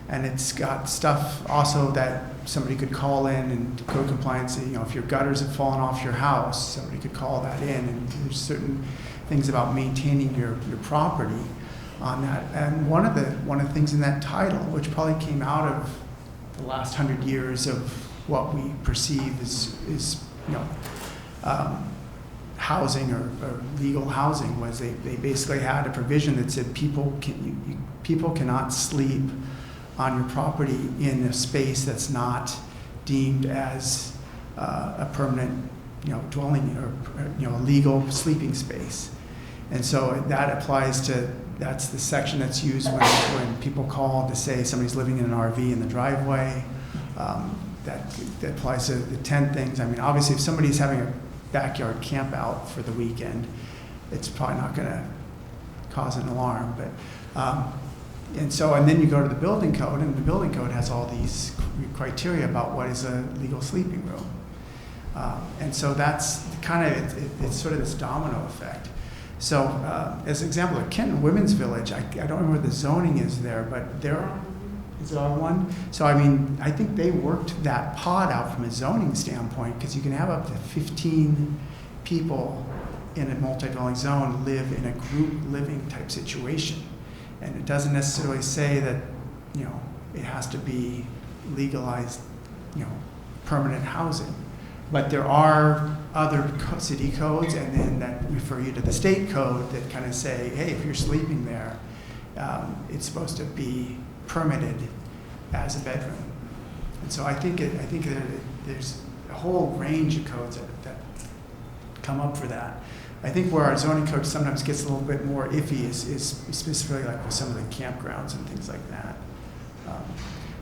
And it's got stuff also that somebody could call in and code compliance. You know, if your gutters have fallen off your house, somebody could call that in. And there's certain things about maintaining your property on that. And one of the things in that title, which probably came out of the last 100 years of what we perceive is you know, housing or legal housing was they basically had a provision that said people cannot sleep on your property in a space that's not deemed as a permanent, dwelling or, a legal sleeping space. And so that applies to, that's the section that's used when people call to say somebody's living in an RV in the driveway. That applies to the tent things. I mean, obviously, if somebody's having a backyard camp out for the weekend, it's probably not going to cause an alarm. But and then you go to the building code, and the building code has all these criteria about what is a legal sleeping room. And so that's kind of it's sort of this domino effect. So as an example, at Kenton Women's Village, I don't remember the zoning is there, but there is R1. So I mean, I think they worked that pod out from a zoning standpoint, because you can have up to 15 people in a multi-dwelling zone live in a group living type situation. And it doesn't necessarily say that, it has to be legalized, permanent housing. But there are other city codes, and then that refer you to the state code that kind of say, hey, if you're sleeping there, it's supposed to be permitted as a bedroom. And so I think there's a whole range of codes that come up for that. I think where our zoning code sometimes gets a little bit more iffy is specifically like with some of the campgrounds and things like that.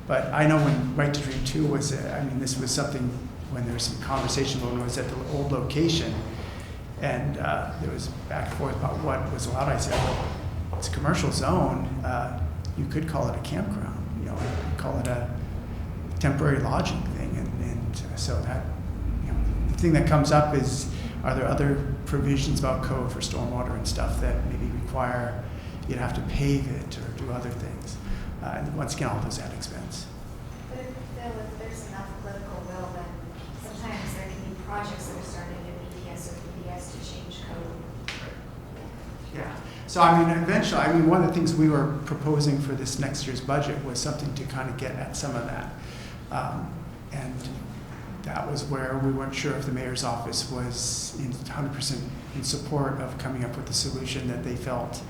But I know when Right to Dream 2 was, this was something when there was some conversation when it was at the old location, and there was back and forth about what was allowed. I said, well, it's a commercial zone. You could call it a campground. You could call it a temporary lodging thing. And so that, the thing that comes up is, are there other provisions about code for stormwater and stuff that maybe require you'd have to pave it or do other things? And once again, all those add expense. But if there's enough political will, then sometimes there can be projects that are started in EPS or PBS to change code. Yeah. So eventually, one of the things we were proposing for this next year's budget was something to kind of get at some of that. And that was where we weren't sure if the mayor's office was 100% in support of coming up with a solution that they felt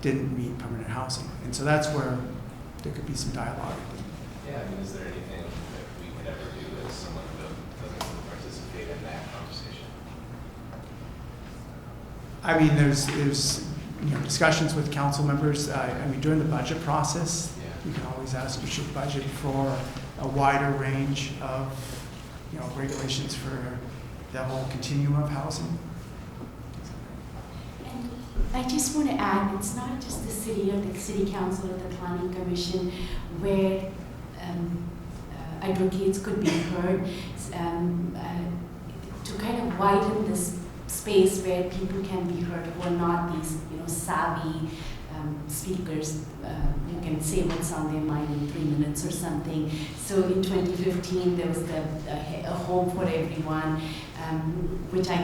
didn't meet permanent housing. And so that's where there could be some dialogue. Yeah, is there anything that we could ever do as someone who doesn't participate in that conversation? There's discussions with council members. During the budget process, you can always ask, you should budget for a wider range of regulations for the whole continuum of housing. And I just want to add, it's not just the city or the city council or the planning commission where advocates could be heard, to kind of widen this space where people can be heard who are not these savvy speakers who can say what's on their mind in 3 minutes or something. So in 2015 there was a home for everyone, which I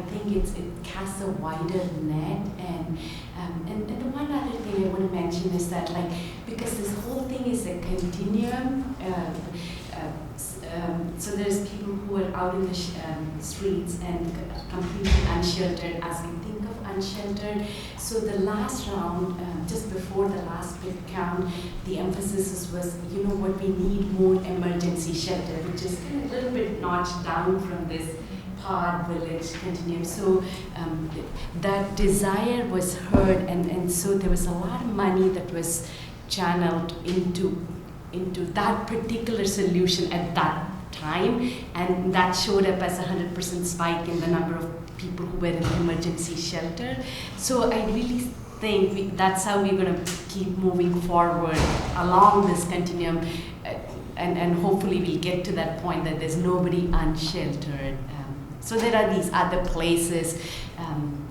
think it casts a wider net. And the one other thing I want to mention is that because this whole thing is a continuum, so there's people who are out in the streets and completely unsheltered, as we think of unsheltered. So the last round, just before the last big count, the emphasis was, what, we need more emergency shelter, which is kind of a little bit notched down from this pod village continuum. So that desire was heard, and so there was a lot of money that was channeled into that particular solution at that time, and that showed up as a 100% spike in the number of people who were in emergency shelter. So I really think that's how we're going to keep moving forward along this continuum, and hopefully we'll get to that point that there's nobody unsheltered. So there are these other places,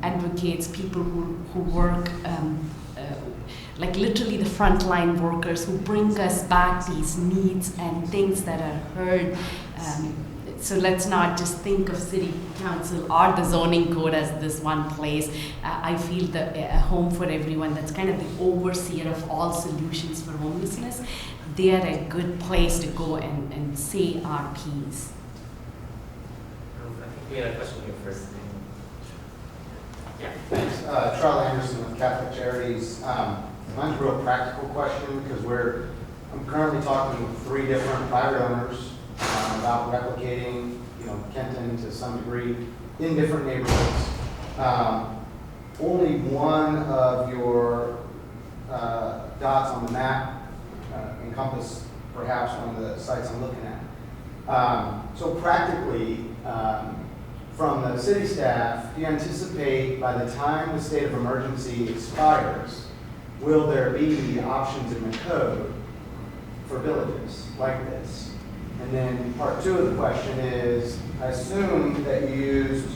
advocates, people who work, literally the frontline workers who bring us back these needs and things that are heard. So let's not just think of city council or the zoning code as this one place. I feel that a home for everyone, that's kind of the overseer of all solutions for homelessness, they are a good place to go and say our piece. I think we had a question here first. Thanks. Charlie Anderson with Catholic Charities. Mine's a real practical question because I'm currently talking with 3 different private owners about replicating, Kenton to some degree in different neighborhoods. Only one of your dots on the map encompass perhaps one of the sites I'm looking at. So practically, from the city staff, do you anticipate by the time the state of emergency expires, will there be options in the code for villages like this? And then part 2 of the question is, I assume that you used,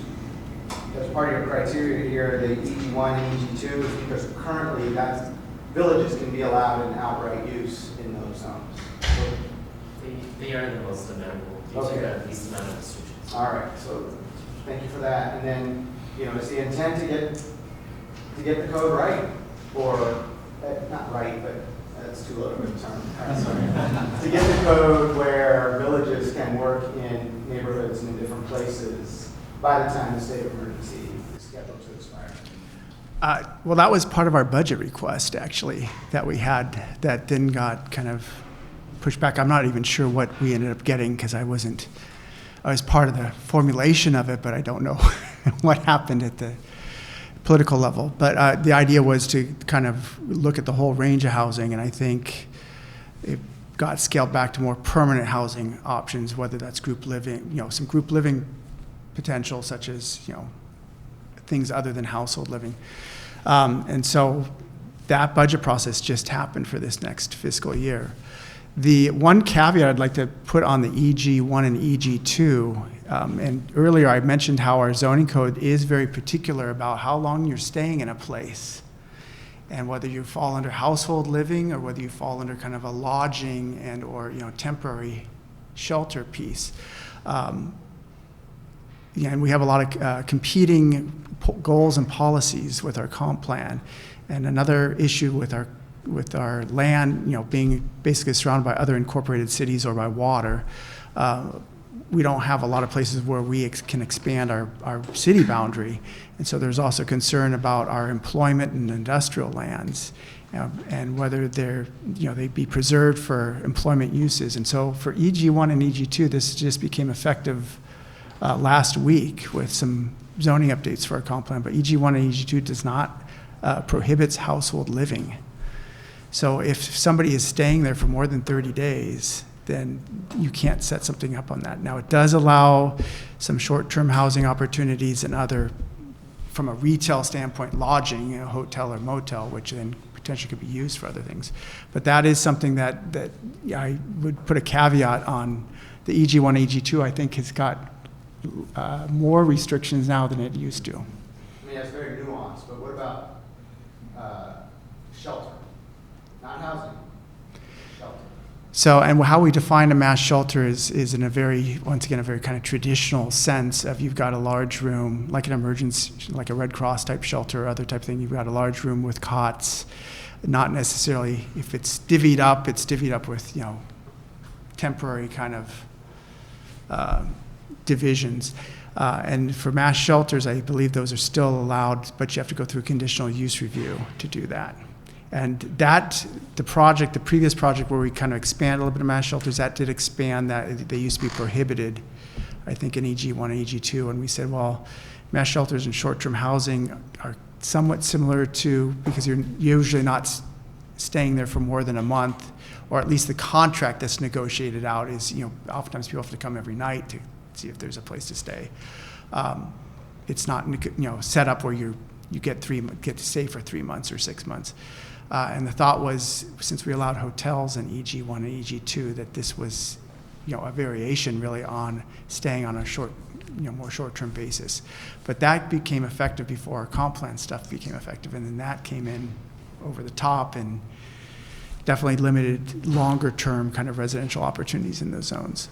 as part of your criteria here, the EG1 and EG2, because currently villages can be allowed an outright use in those zones. They are the most amenable. Okay. The least amount of restrictions. All right, so thank you for that. And then, is the intent to get the code right, or not right, but that's too low of a term. To get the code where villages can work in neighborhoods and in different places by the time the state of emergency is scheduled to expire. Well, that was part of our budget request, actually, that we had that then got kind of pushed back. I'm not even sure what we ended up getting because I was part of the formulation of it, but I don't know what happened at the political level. But the idea was to kind of look at the whole range of housing, and I think it got scaled back to more permanent housing options, whether that's group living, some group living potential, such as, things other than household living. And so that budget process just happened for this next fiscal year. The one caveat I'd like to put on the EG1 and EG2, and earlier I mentioned how our zoning code is very particular about how long you're staying in a place, and whether you fall under household living or whether you fall under kind of a lodging and or temporary shelter piece. And we have a lot of competing goals and policies with our comp plan, and another issue with our land, being basically surrounded by other incorporated cities or by water. We don't have a lot of places where we can expand our city boundary. And so there's also concern about our employment and industrial lands, and whether they'd be preserved for employment uses. And so for EG1 and EG2, this just became effective last week with some zoning updates for our comp plan. But EG1 and EG2 does not prohibits household living. So if somebody is staying there for more than 30 days, then you can't set something up on that. Now, it does allow some short-term housing opportunities and other, from a retail standpoint, lodging, a hotel or motel, which then potentially could be used for other things. But that is something that I would put a caveat on. The EG1, EG2, I think, has got more restrictions now than it used to. I mean, that's very nuanced, but what about shelter? Not housing, shelter. So, and how we define a mass shelter is in a very, once again, a very kind of traditional sense of you've got a large room, like an emergency, like a Red Cross type shelter or other type thing. You've got a large room with cots, not necessarily, if it's divvied up with, temporary kind of divisions. And for mass shelters, I believe those are still allowed, but you have to go through a conditional use review to do that. And the previous project where we kind of expand a little bit of mass shelters, that did expand that. They used to be prohibited, I think, in EG1 and EG2. And we said, well, mass shelters and short-term housing are somewhat similar to, because you're usually not staying there for more than a month, or at least the contract that's negotiated out is, oftentimes people have to come every night to see if there's a place to stay. It's not, set up where you get to stay for 3 months or 6 months. And the thought was, since we allowed hotels in EG1 and EG2, that this was, a variation really on staying on a more short-term basis. But that became effective before our comp plan stuff became effective, and then that came in over the top and definitely limited longer-term kind of residential opportunities in those zones.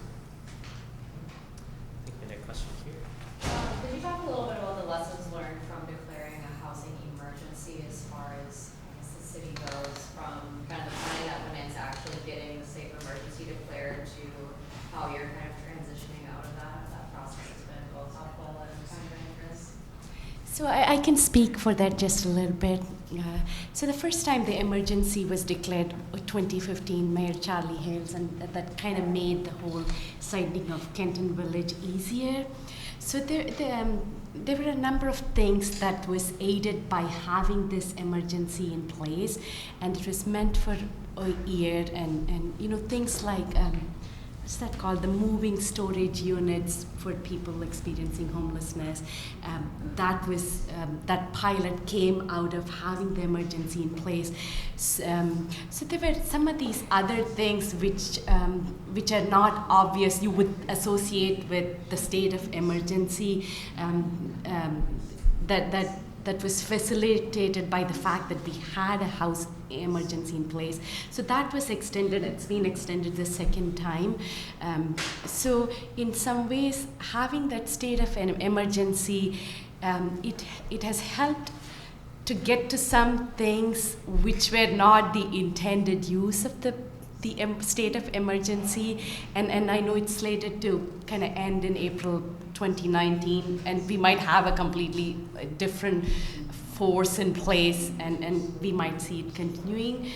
Could you talk a little bit about the lessons learned from declaring a housing emergency as far as the city goes, from kind of the planning that went into actually getting the safe emergency declared to how you're kind of transitioning out of that? That process has been both helpful and kind of dangerous. So I can speak for that just a little bit. So the first time the emergency was declared, 2015, Mayor Charlie Hales, and that kind of made the whole siting of Kenton Village easier. So there were a number of things that was aided by having this emergency in place, and it was meant for a year, and you know, things like what's that called, the moving storage units for people experiencing homelessness. That pilot came out of having the emergency in place. So there were some of these other things which are not obvious you would associate with the state of emergency, that was facilitated by the fact that we had a house emergency in place. So that was extended. It's been extended the second time. So in some ways, having that state of an emergency, it has helped to get to some things which were not the intended use of the state of emergency, and I know it's slated to kind of end in April 2019, and we might have a completely different force in place, and we might see it continuing.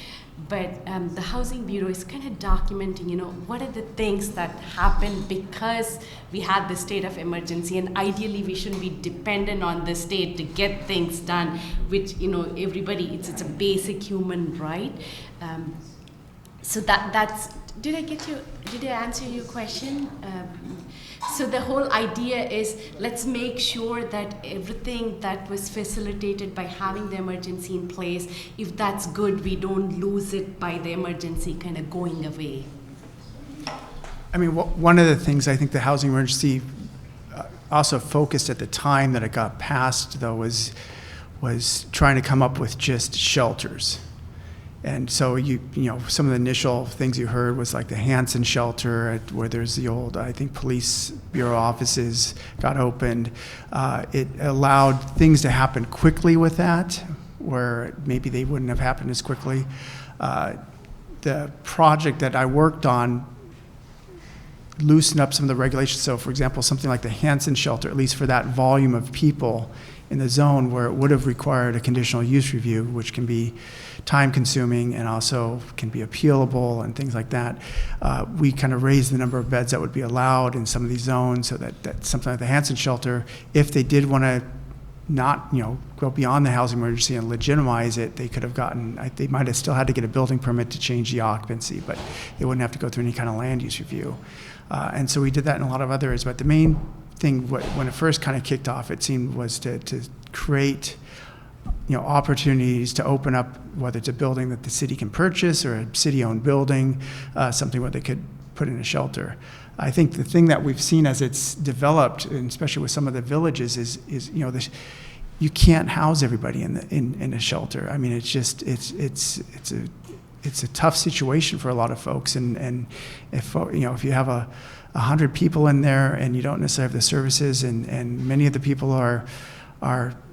But the Housing Bureau is kind of documenting, you know, what are the things that happened because we had the state of emergency, and ideally we shouldn't be dependent on the state to get things done, which, you know, everybody, it's a basic human right. So that's, did I answer your question? So the whole idea is, let's make sure that everything that was facilitated by having the emergency in place, if that's good, we don't lose it by the emergency kind of going away. I mean, one of the things I think the housing emergency also focused at the time that it got passed, though, was trying to come up with just shelters. And so you know, some of the initial things you heard was like the Hanson shelter, where there's the old, I think, police bureau offices got opened. It allowed things to happen quickly with that, where maybe they wouldn't have happened as quickly. The project that I worked on loosened up some of the regulations. So, for example, something like the Hanson shelter, at least for that volume of people in the zone where it would have required a conditional use review, which can be time consuming and also can be appealable and things like that. We kind of raised the number of beds that would be allowed in some of these zones, so that something like the Hanson shelter, if they did want to not, you know, go beyond the housing emergency and legitimize it, they could have gotten, they might have still had to get a building permit to change the occupancy, but they wouldn't have to go through any kind of land use review. And so we did that in a lot of other areas, but the main thing, when it first kind of kicked off, it seemed, was to create, you know, opportunities to open up, whether it's a building that the city can purchase or a city-owned building, something where they could put in a shelter. I think the thing that we've seen as it's developed, and especially with some of the villages, is you know, you can't house everybody in a shelter. I mean, it's just it's a tough situation for a lot of folks, and if you know, if you have 100 people in there and you don't necessarily have the services, and many of the people are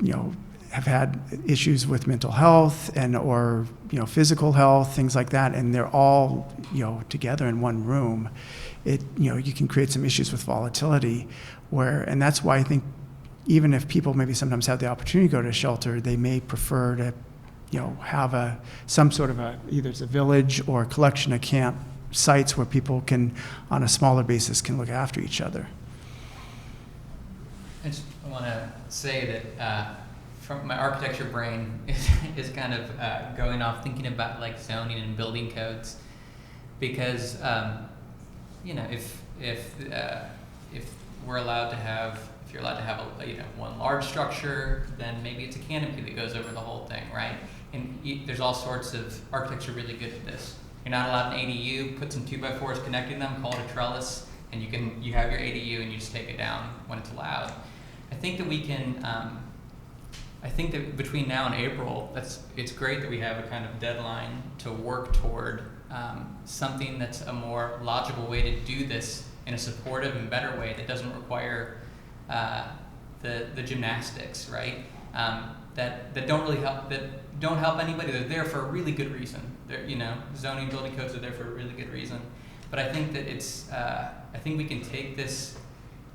you know, have had issues with mental health or you know, physical health, things like that, and they're all, you know, together in one room, you know, you can create some issues with volatility, and that's why I think even if people maybe sometimes have the opportunity to go to a shelter, they may prefer to, you know, have some sort of either it's a village or a collection of camp sites where people can, on a smaller basis, can look after each other. I just want to say that from my architecture brain is kind of going off thinking about like zoning and building codes, because you know, if we're allowed to have, if you're allowed to have a, you know, one large structure, then maybe it's a canopy that goes over the whole thing, right? And there's all sorts of architecture really good at this. You're not allowed an ADU, put some 2x4s connecting them, call it a trellis, and you have your ADU and you just take it down when it's allowed. I think that we can, I think that between now and April, it's great that we have a kind of deadline to work toward something that's a more logical way to do this in a supportive and better way that doesn't require the gymnastics, right? That don't really help, that don't help anybody. They're there for a really good reason. They're, you know, zoning, building codes are there for a really good reason. But I think that it's, I think we can take this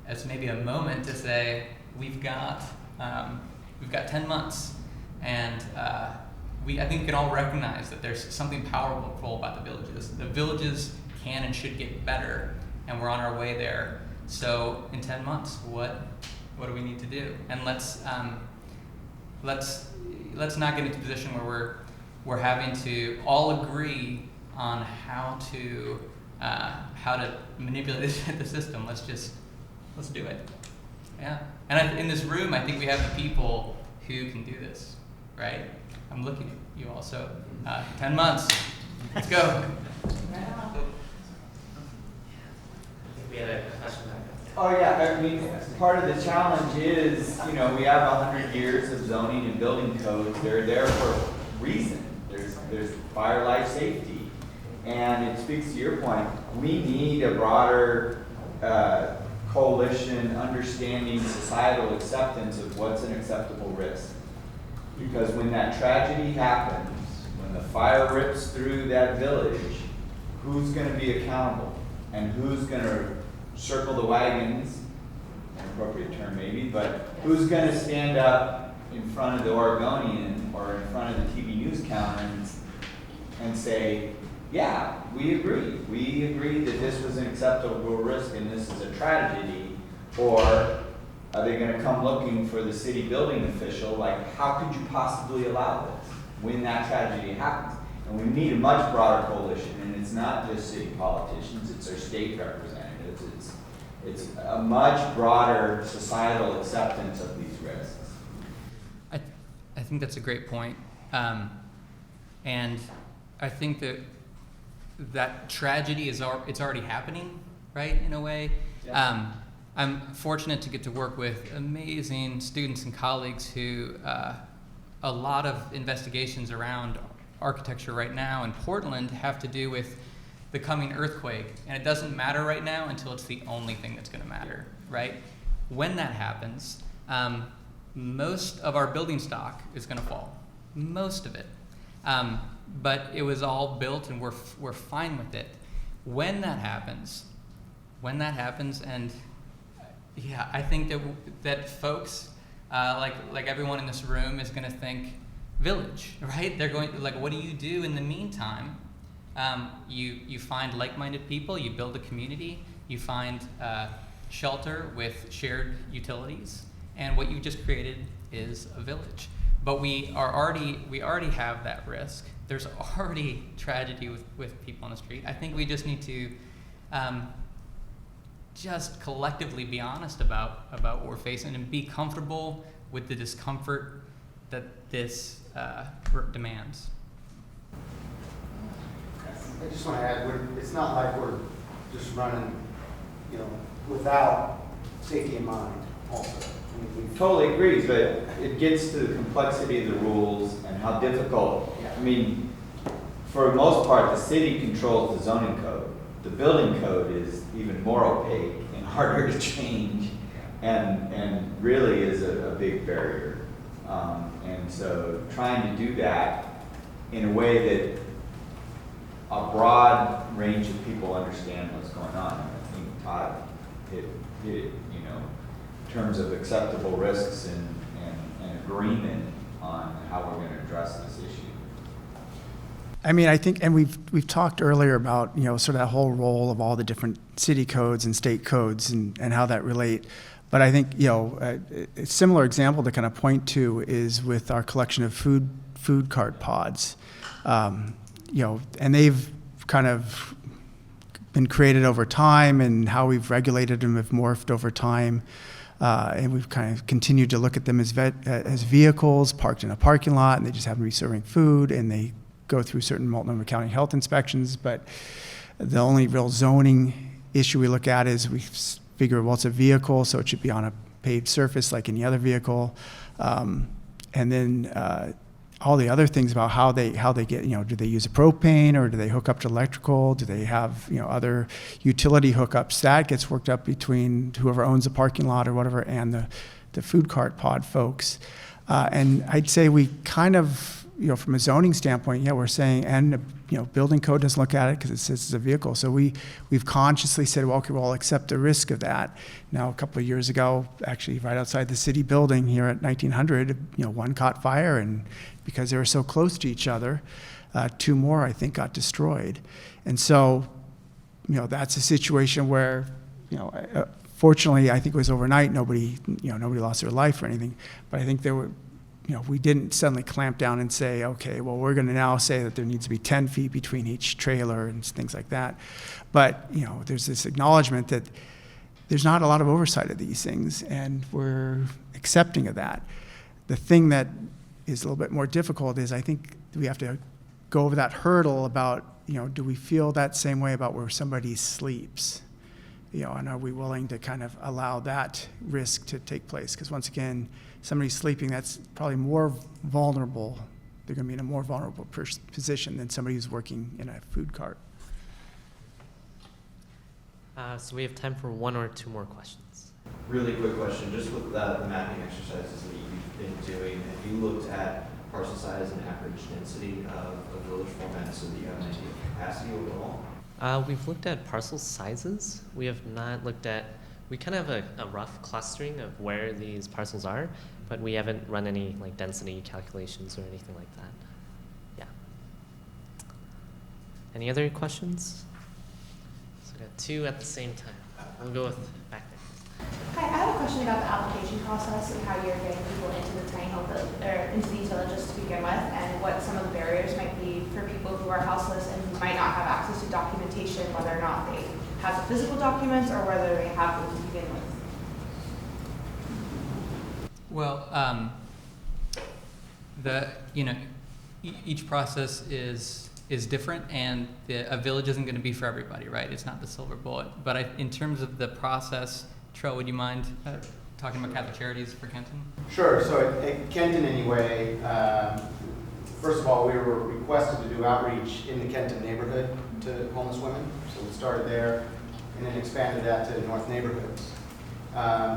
as maybe a moment to say, we've got we've got 10 months, and I think we can all recognize that there's something powerful about the villages. The villages can and should get better, and we're on our way there. So in 10 months, what do we need to do? And let's not get into a position where we're having to all agree on how to manipulate the system. Let's do it. Yeah. And in this room, I think we have the people who can do this, right? I'm looking at you all. So 10 months. Let's go. We had a question back. Oh yeah, I mean, part of the challenge is, we have 100 years of zoning and building codes. They're there for a reason. There's fire, life, safety. And it speaks to your point. We need a broader coalition understanding societal acceptance of what's an acceptable risk. Because when that tragedy happens, when the fire rips through that village, who's going to be accountable? And who's going to circle the wagons, an appropriate term maybe, but who's going to stand up in front of the Oregonian or in front of the TV news counter and say, yeah, we agree. We agree that this was an acceptable risk and this is a tragedy. Or are they going to come looking for the city building official, like, how could you possibly allow this when that tragedy happens? And we need a much broader coalition, and it's not just city politicians, it's our state representatives. It's a much broader societal acceptance of these risks. I think that's a great point. And I think that tragedy it's already happening, right, in a way. Yeah. I'm fortunate to get to work with amazing students and colleagues who a lot of investigations around architecture right now in Portland have to do with the coming earthquake, and it doesn't matter right now until it's the only thing that's going to matter, right? When that happens, most of our building stock is going to fall, most of it. But it was all built, and we're fine with it. When that happens, and yeah, I think that folks like everyone in this room is going to think village, right? They're going like, what do you do in the meantime? You find like-minded people, you build a community, you find shelter with shared utilities, and what you just created is a village. But we already have that risk. There's already tragedy with people on the street. I think we just need to just collectively be honest about what we're facing and be comfortable with the discomfort that this demands. I just want to add, it's not like we're just running, without safety in mind also. I mean, Totally agree, but it gets to the complexity of the rules and how difficult. I mean, for the most part, the city controls the zoning code. The building code is even more opaque and harder to change, and really is a big barrier. And so, trying to do that in a way that a broad range of people understand what's going on. I think Todd hit it, in terms of acceptable risks and agreement on how we're going to address this issue. I mean, I think, and we've talked earlier about, sort of that whole role of all the different city codes and state codes and how that relate. But I think, a similar example to kind of point to is with our collection of food cart pods. And they've kind of been created over time, and how we've regulated them have morphed over time. And we've kind of continued to look at them as vehicles parked in a parking lot, and they just happen to be serving food, and they go through certain Multnomah County health inspections. But the only real zoning issue we look at is we figure, well, it's a vehicle, so it should be on a paved surface like any other vehicle. And then all the other things about how they get, do they use a propane, or do they hook up to electrical? Do they have, other utility hookups? That gets worked up between whoever owns the parking lot or whatever and the food cart pod folks. And I'd say we kind of, from a zoning standpoint, we're saying, and, building code doesn't look at it because it says it's a vehicle. So we've consciously said, well, okay, we'll accept the risk of that. Now, a couple of years ago, actually right outside the city building here at 1900, one caught fire, and because they were so close to each other, two more, I think, got destroyed. And so, that's a situation where, fortunately, I think it was overnight. Nobody lost their life or anything. But I think there were, we didn't suddenly clamp down and say, okay, well, we're going to now say that there needs to be 10 feet between each trailer and things like that. But, there's this acknowledgement that there's not a lot of oversight of these things, and we're accepting of that. The thing that is a little bit more difficult is I think we have to go over that hurdle about, do we feel that same way about where somebody sleeps? And are we willing to kind of allow that risk to take place? Because once again, somebody sleeping, that's probably more vulnerable. They're going to be in a more vulnerable position than somebody who's working in a food cart. So we have time for one or two more questions. Really quick question, just with the mapping exercises that you've been doing, have you looked at parcel size and average density of village format so that you have an idea of capacity overall? We've looked at parcel sizes. We have not looked at, we kind of have a rough clustering of where these parcels are, but we haven't run any density calculations or anything like that. Yeah. Any other questions? So we got two at the same time. We'll go with back there. Hi, I have a question about the application process and how you're getting people into the tiny home or into these villages to begin with, and what some of the barriers might be for people who are houseless and who might not have access to documentation, whether or not they have the physical documents or whether they have them to begin with. Well, each process is different, and a village isn't going to be for everybody, right? It's not the silver bullet. But in terms of the process, Tro, would you mind talking about Catholic Charities for Kenton? Sure. So at Kenton, anyway, first of all, we were requested to do outreach in the Kenton neighborhood to homeless women. So we started there and then expanded that to north neighborhoods.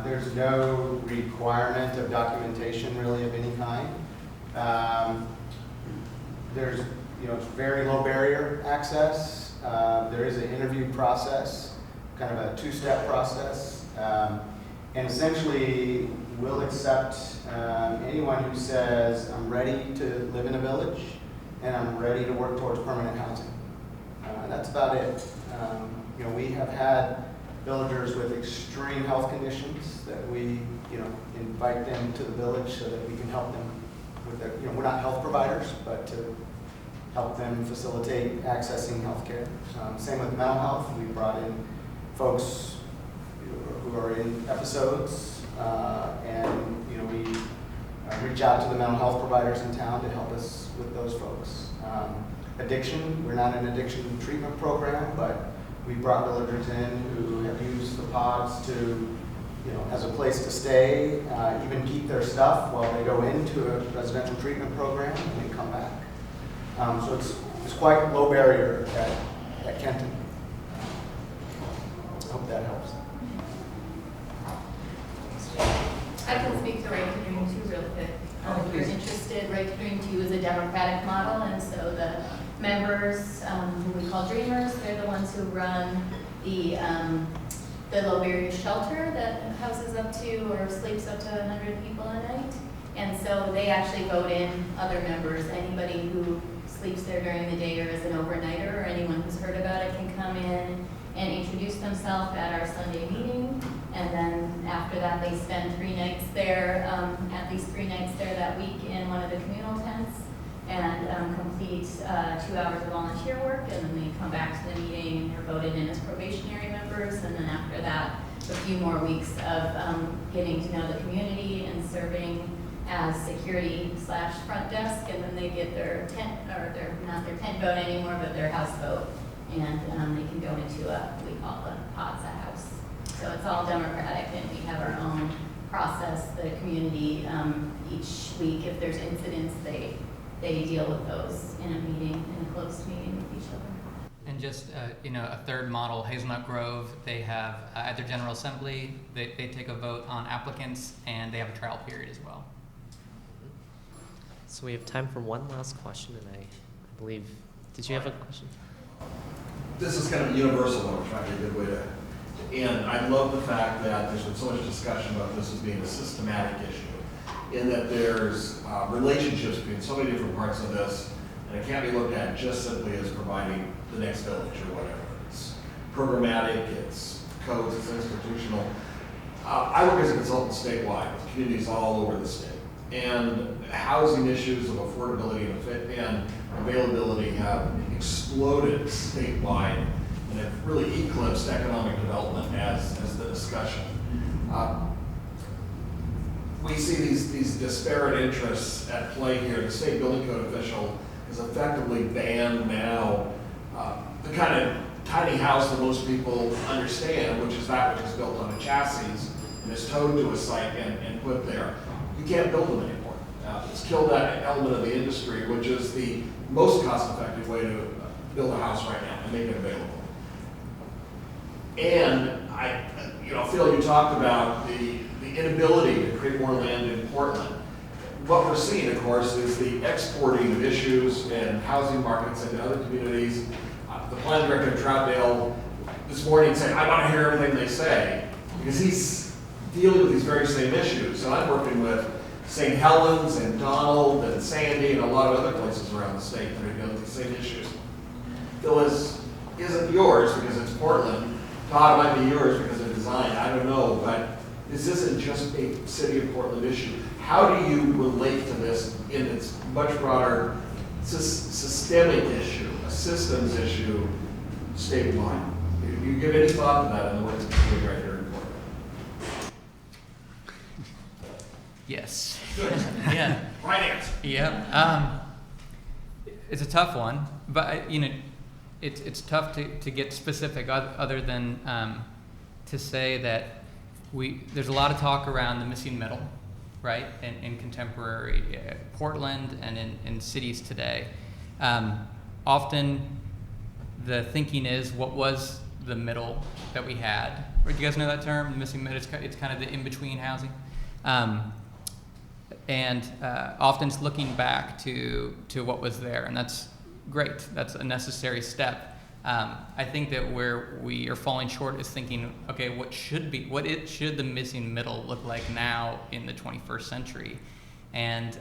There's no requirement of documentation really of any kind. There's, it's very low barrier access. There is an interview process, kind of a two-step process. And essentially, we'll accept anyone who says, I'm ready to live in a village and I'm ready to work towards permanent housing. That's about it. We have had villagers with extreme health conditions that we, invite them to the village so that we can help them with their, we're not health providers, but to help them facilitate accessing health care. Same with mental health. We brought in folks who are in episodes, and we reach out to the mental health providers in town to help us with those folks. Addiction, we're not an addiction treatment program, but we brought villagers in who have used the pods to, as a place to stay, even keep their stuff while they go into a residential treatment program and they come back. So it's quite low barrier at Kenton. I hope that helps. I can speak to Right to Dream 2 real quick. If you're interested, Right to Dream 2 is a democratic model, and so the members, who we call dreamers, they're the ones who run the low barrier shelter that houses up to or sleeps up to 100 people a night. And so they actually vote in other members. Anybody who sleeps there during the day or is an overnighter, or anyone who's heard about it, can come in and introduce themselves at our Sunday meeting. And then after that, they spend 3 nights there, at least 3 nights there that week in one of the communal tents, and complete 2 hours of volunteer work. And then they come back to the meeting and they're voted in as probationary members. And then after that, a few more weeks of getting to know the community and serving as security / front desk. And then they get their tent, or not their tent vote anymore, but their house vote. And they can go into what we call the pods at house. So it's all democratic, and we have our own process. The community, each week, if there's incidents, they deal with those in a meeting, in a closed meeting with each other. And just, a third model, Hazelnut Grove, they have, at their General Assembly, they take a vote on applicants, and they have a trial period as well. So we have time for one last question, and I believe, did you have a question? This is kind of universal, though, trying to be a good way to end. I love the fact that there's been so much discussion about this as being a systematic issue, in that there's relationships between so many different parts of this, and it can't be looked at just simply as providing the next village or whatever. It's programmatic, it's codes, it's institutional. I work as a consultant statewide with communities all over the state, and housing issues of affordability and availability have exploded statewide and have really eclipsed economic development as the discussion. We see these disparate interests at play here. The state building code official has effectively banned now the kind of tiny house that most people understand, which is that which is built on a chassis and is towed to a site and put there. You can't build them anymore. It's killed that element of the industry, which is the most cost-effective way to build a house right now and make it available. And Phil, you talked about the inability to create more land in Portland. What we're seeing, of course, is the exporting of issues and housing markets into other communities. The plan director of Troutdale this morning said, I want to hear everything they say, because he's dealing with these very same issues. And I'm working with St. Helens and Donald and Sandy and a lot of other places around the state that are dealing with the same issues. Phyllis isn't yours because it's Portland. Todd might be yours because of design. I don't know, but this isn't just a city of Portland issue. How do you relate to this in its much broader systemic issue, a systems issue statewide? Do you give any thought to that in the work that's doing right here in Portland? Yes. Good. Yeah. Right answer. Yeah. It's a tough one, but it's tough to get specific other than to say that there's a lot of talk around the missing middle, right, in contemporary Portland and in cities today. Often the thinking is, what was the middle that we had? Or do you guys know that term, the missing middle? It's kind of the in-between housing. And often it's looking back to what was there, and that's great. That's a necessary step. I think that where we are falling short is thinking, okay, what should the missing middle look like now in the 21st century? And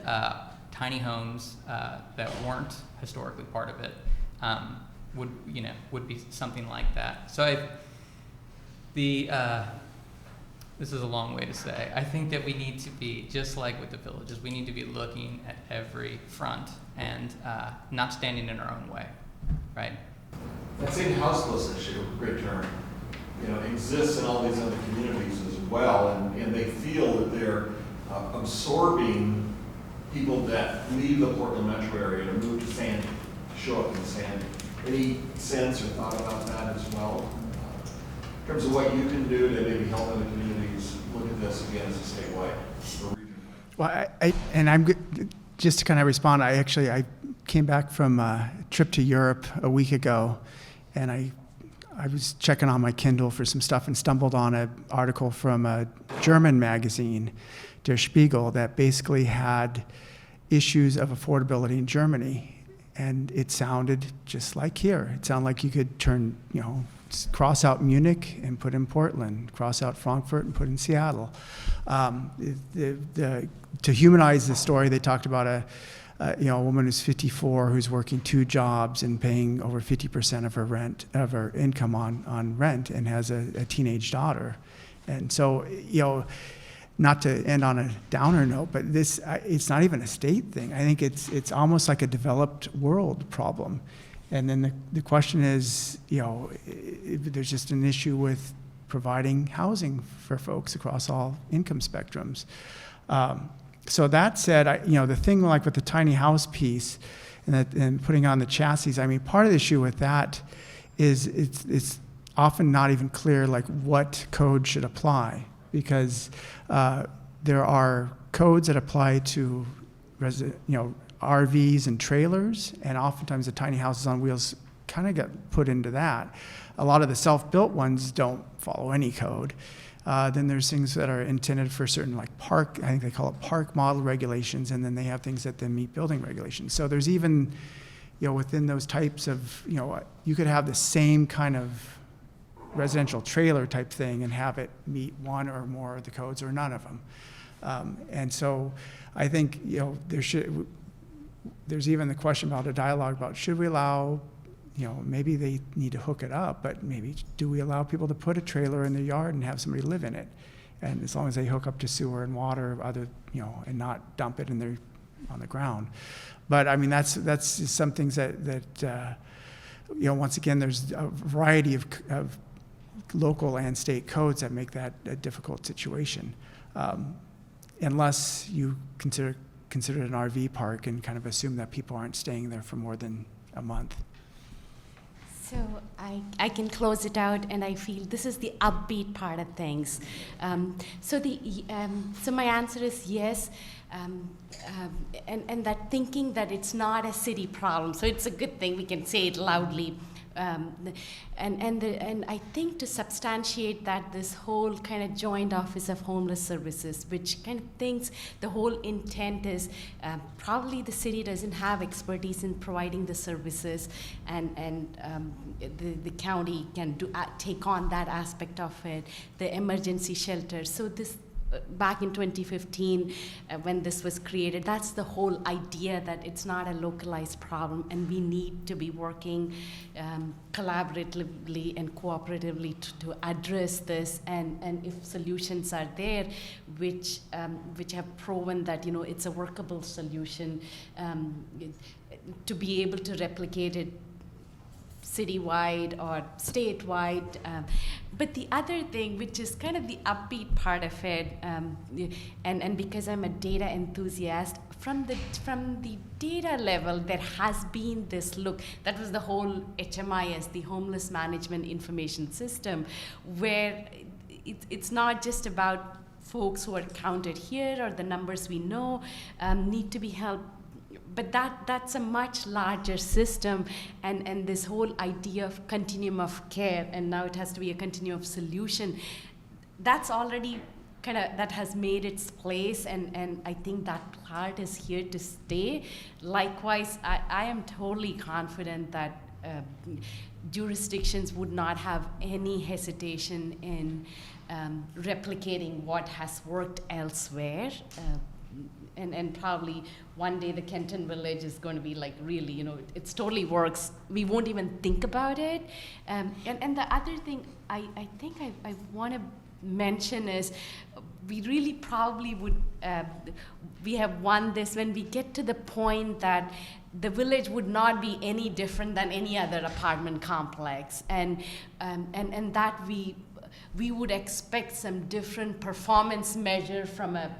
tiny homes that weren't historically part of it would be something like that. So this is a long way to say, I think that we need to be, just like with the villages, we need to be looking at every front and not standing in our own way, right? That same houseless issue, great term, exists in all these other communities as well, and they feel that they're absorbing people that leave the Portland metro area to move to Sandy, show up in Sandy. Any sense or thought about that as well? In terms of what you can do to maybe help other communities look at this again as a statewide or regional? Well, just to kind of respond, I came back from a trip to Europe a week ago, and I was checking on my Kindle for some stuff and stumbled on an article from a German magazine, Der Spiegel, that basically had issues of affordability in Germany. And it sounded just like here. It sounded like you could cross out Munich and put in Portland, cross out Frankfurt and put in Seattle. To humanize the story, they talked about a woman who's 54 who's working 2 jobs and paying over 50% of her income on rent and has a teenage daughter. And so, not to end on a downer note, but it's not even a state thing. I think it's almost like a developed world problem. And then the question is, there's just an issue with providing housing for folks across all income spectrums. So that said, the thing like with the tiny house piece and putting on the chassis, I mean, part of the issue with that is it's often not even clear like what code should apply, because there are codes that apply to RVs and trailers, and oftentimes the tiny houses on wheels kind of get put into that. A lot of the self-built ones don't follow any code. Then there's things that are intended for certain, like park, I think they call it park model regulations, and then they have things that then meet building regulations. So there's even, within those types of, you could have the same kind of residential trailer type thing and have it meet one or more of the codes or none of them. And so I think, there's even the question about a dialogue about, should we allow, maybe they need to hook it up, but maybe do we allow people to put a trailer in their yard and have somebody live in it? And as long as they hook up to sewer and water, and not dump it on the ground. But I mean, that's some things that once again, there's a variety of local and state codes that make that a difficult situation, unless you consider it an RV park and kind of assume that people aren't staying there for more than a month. So I can close it out, and I feel this is the upbeat part of things. So my answer is yes, and that thinking that it's not a city problem, so it's a good thing, we can say it loudly. And I think to substantiate that, this whole kind of joint office of homeless services, which kind of thinks the whole intent is probably the city doesn't have expertise in providing the services, and the county can take on that aspect of it, the emergency shelters. So this. Back in 2015, when this was created, that's the whole idea, that it's not a localized problem, and we need to be working collaboratively and cooperatively to address this. And if solutions are there, which have proven that it's a workable solution, to be able to replicate it citywide or statewide. But the other thing, which is kind of the upbeat part of it, and because I'm a data enthusiast, from the data level, there has been this look. That was the whole HMIS, the Homeless Management Information System, where it's not just about folks who are counted here or the numbers we know need to be helped. But that's a much larger system, and this whole idea of continuum of care, and now it has to be a continuum of solution, that's already that has made its place, and I think that part is here to stay. Likewise, I am totally confident that jurisdictions would not have any hesitation in replicating what has worked elsewhere. And probably one day the Kenton Village is going to be like really, it totally works. We won't even think about it. And the other thing I think I want to mention is we really probably would, we have won this when we get to the point that the village would not be any different than any other apartment complex. And that we would expect some different performance measure from a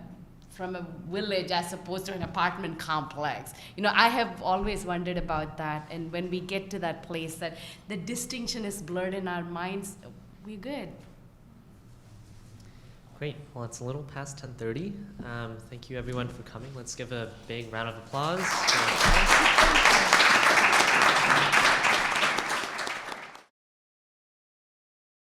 village as opposed to an apartment complex. I have always wondered about that, and when we get to that place that the distinction is blurred in our minds, we're good. Great. Well, it's a little past 10:30. Thank you everyone for coming. Let's give a big round of applause.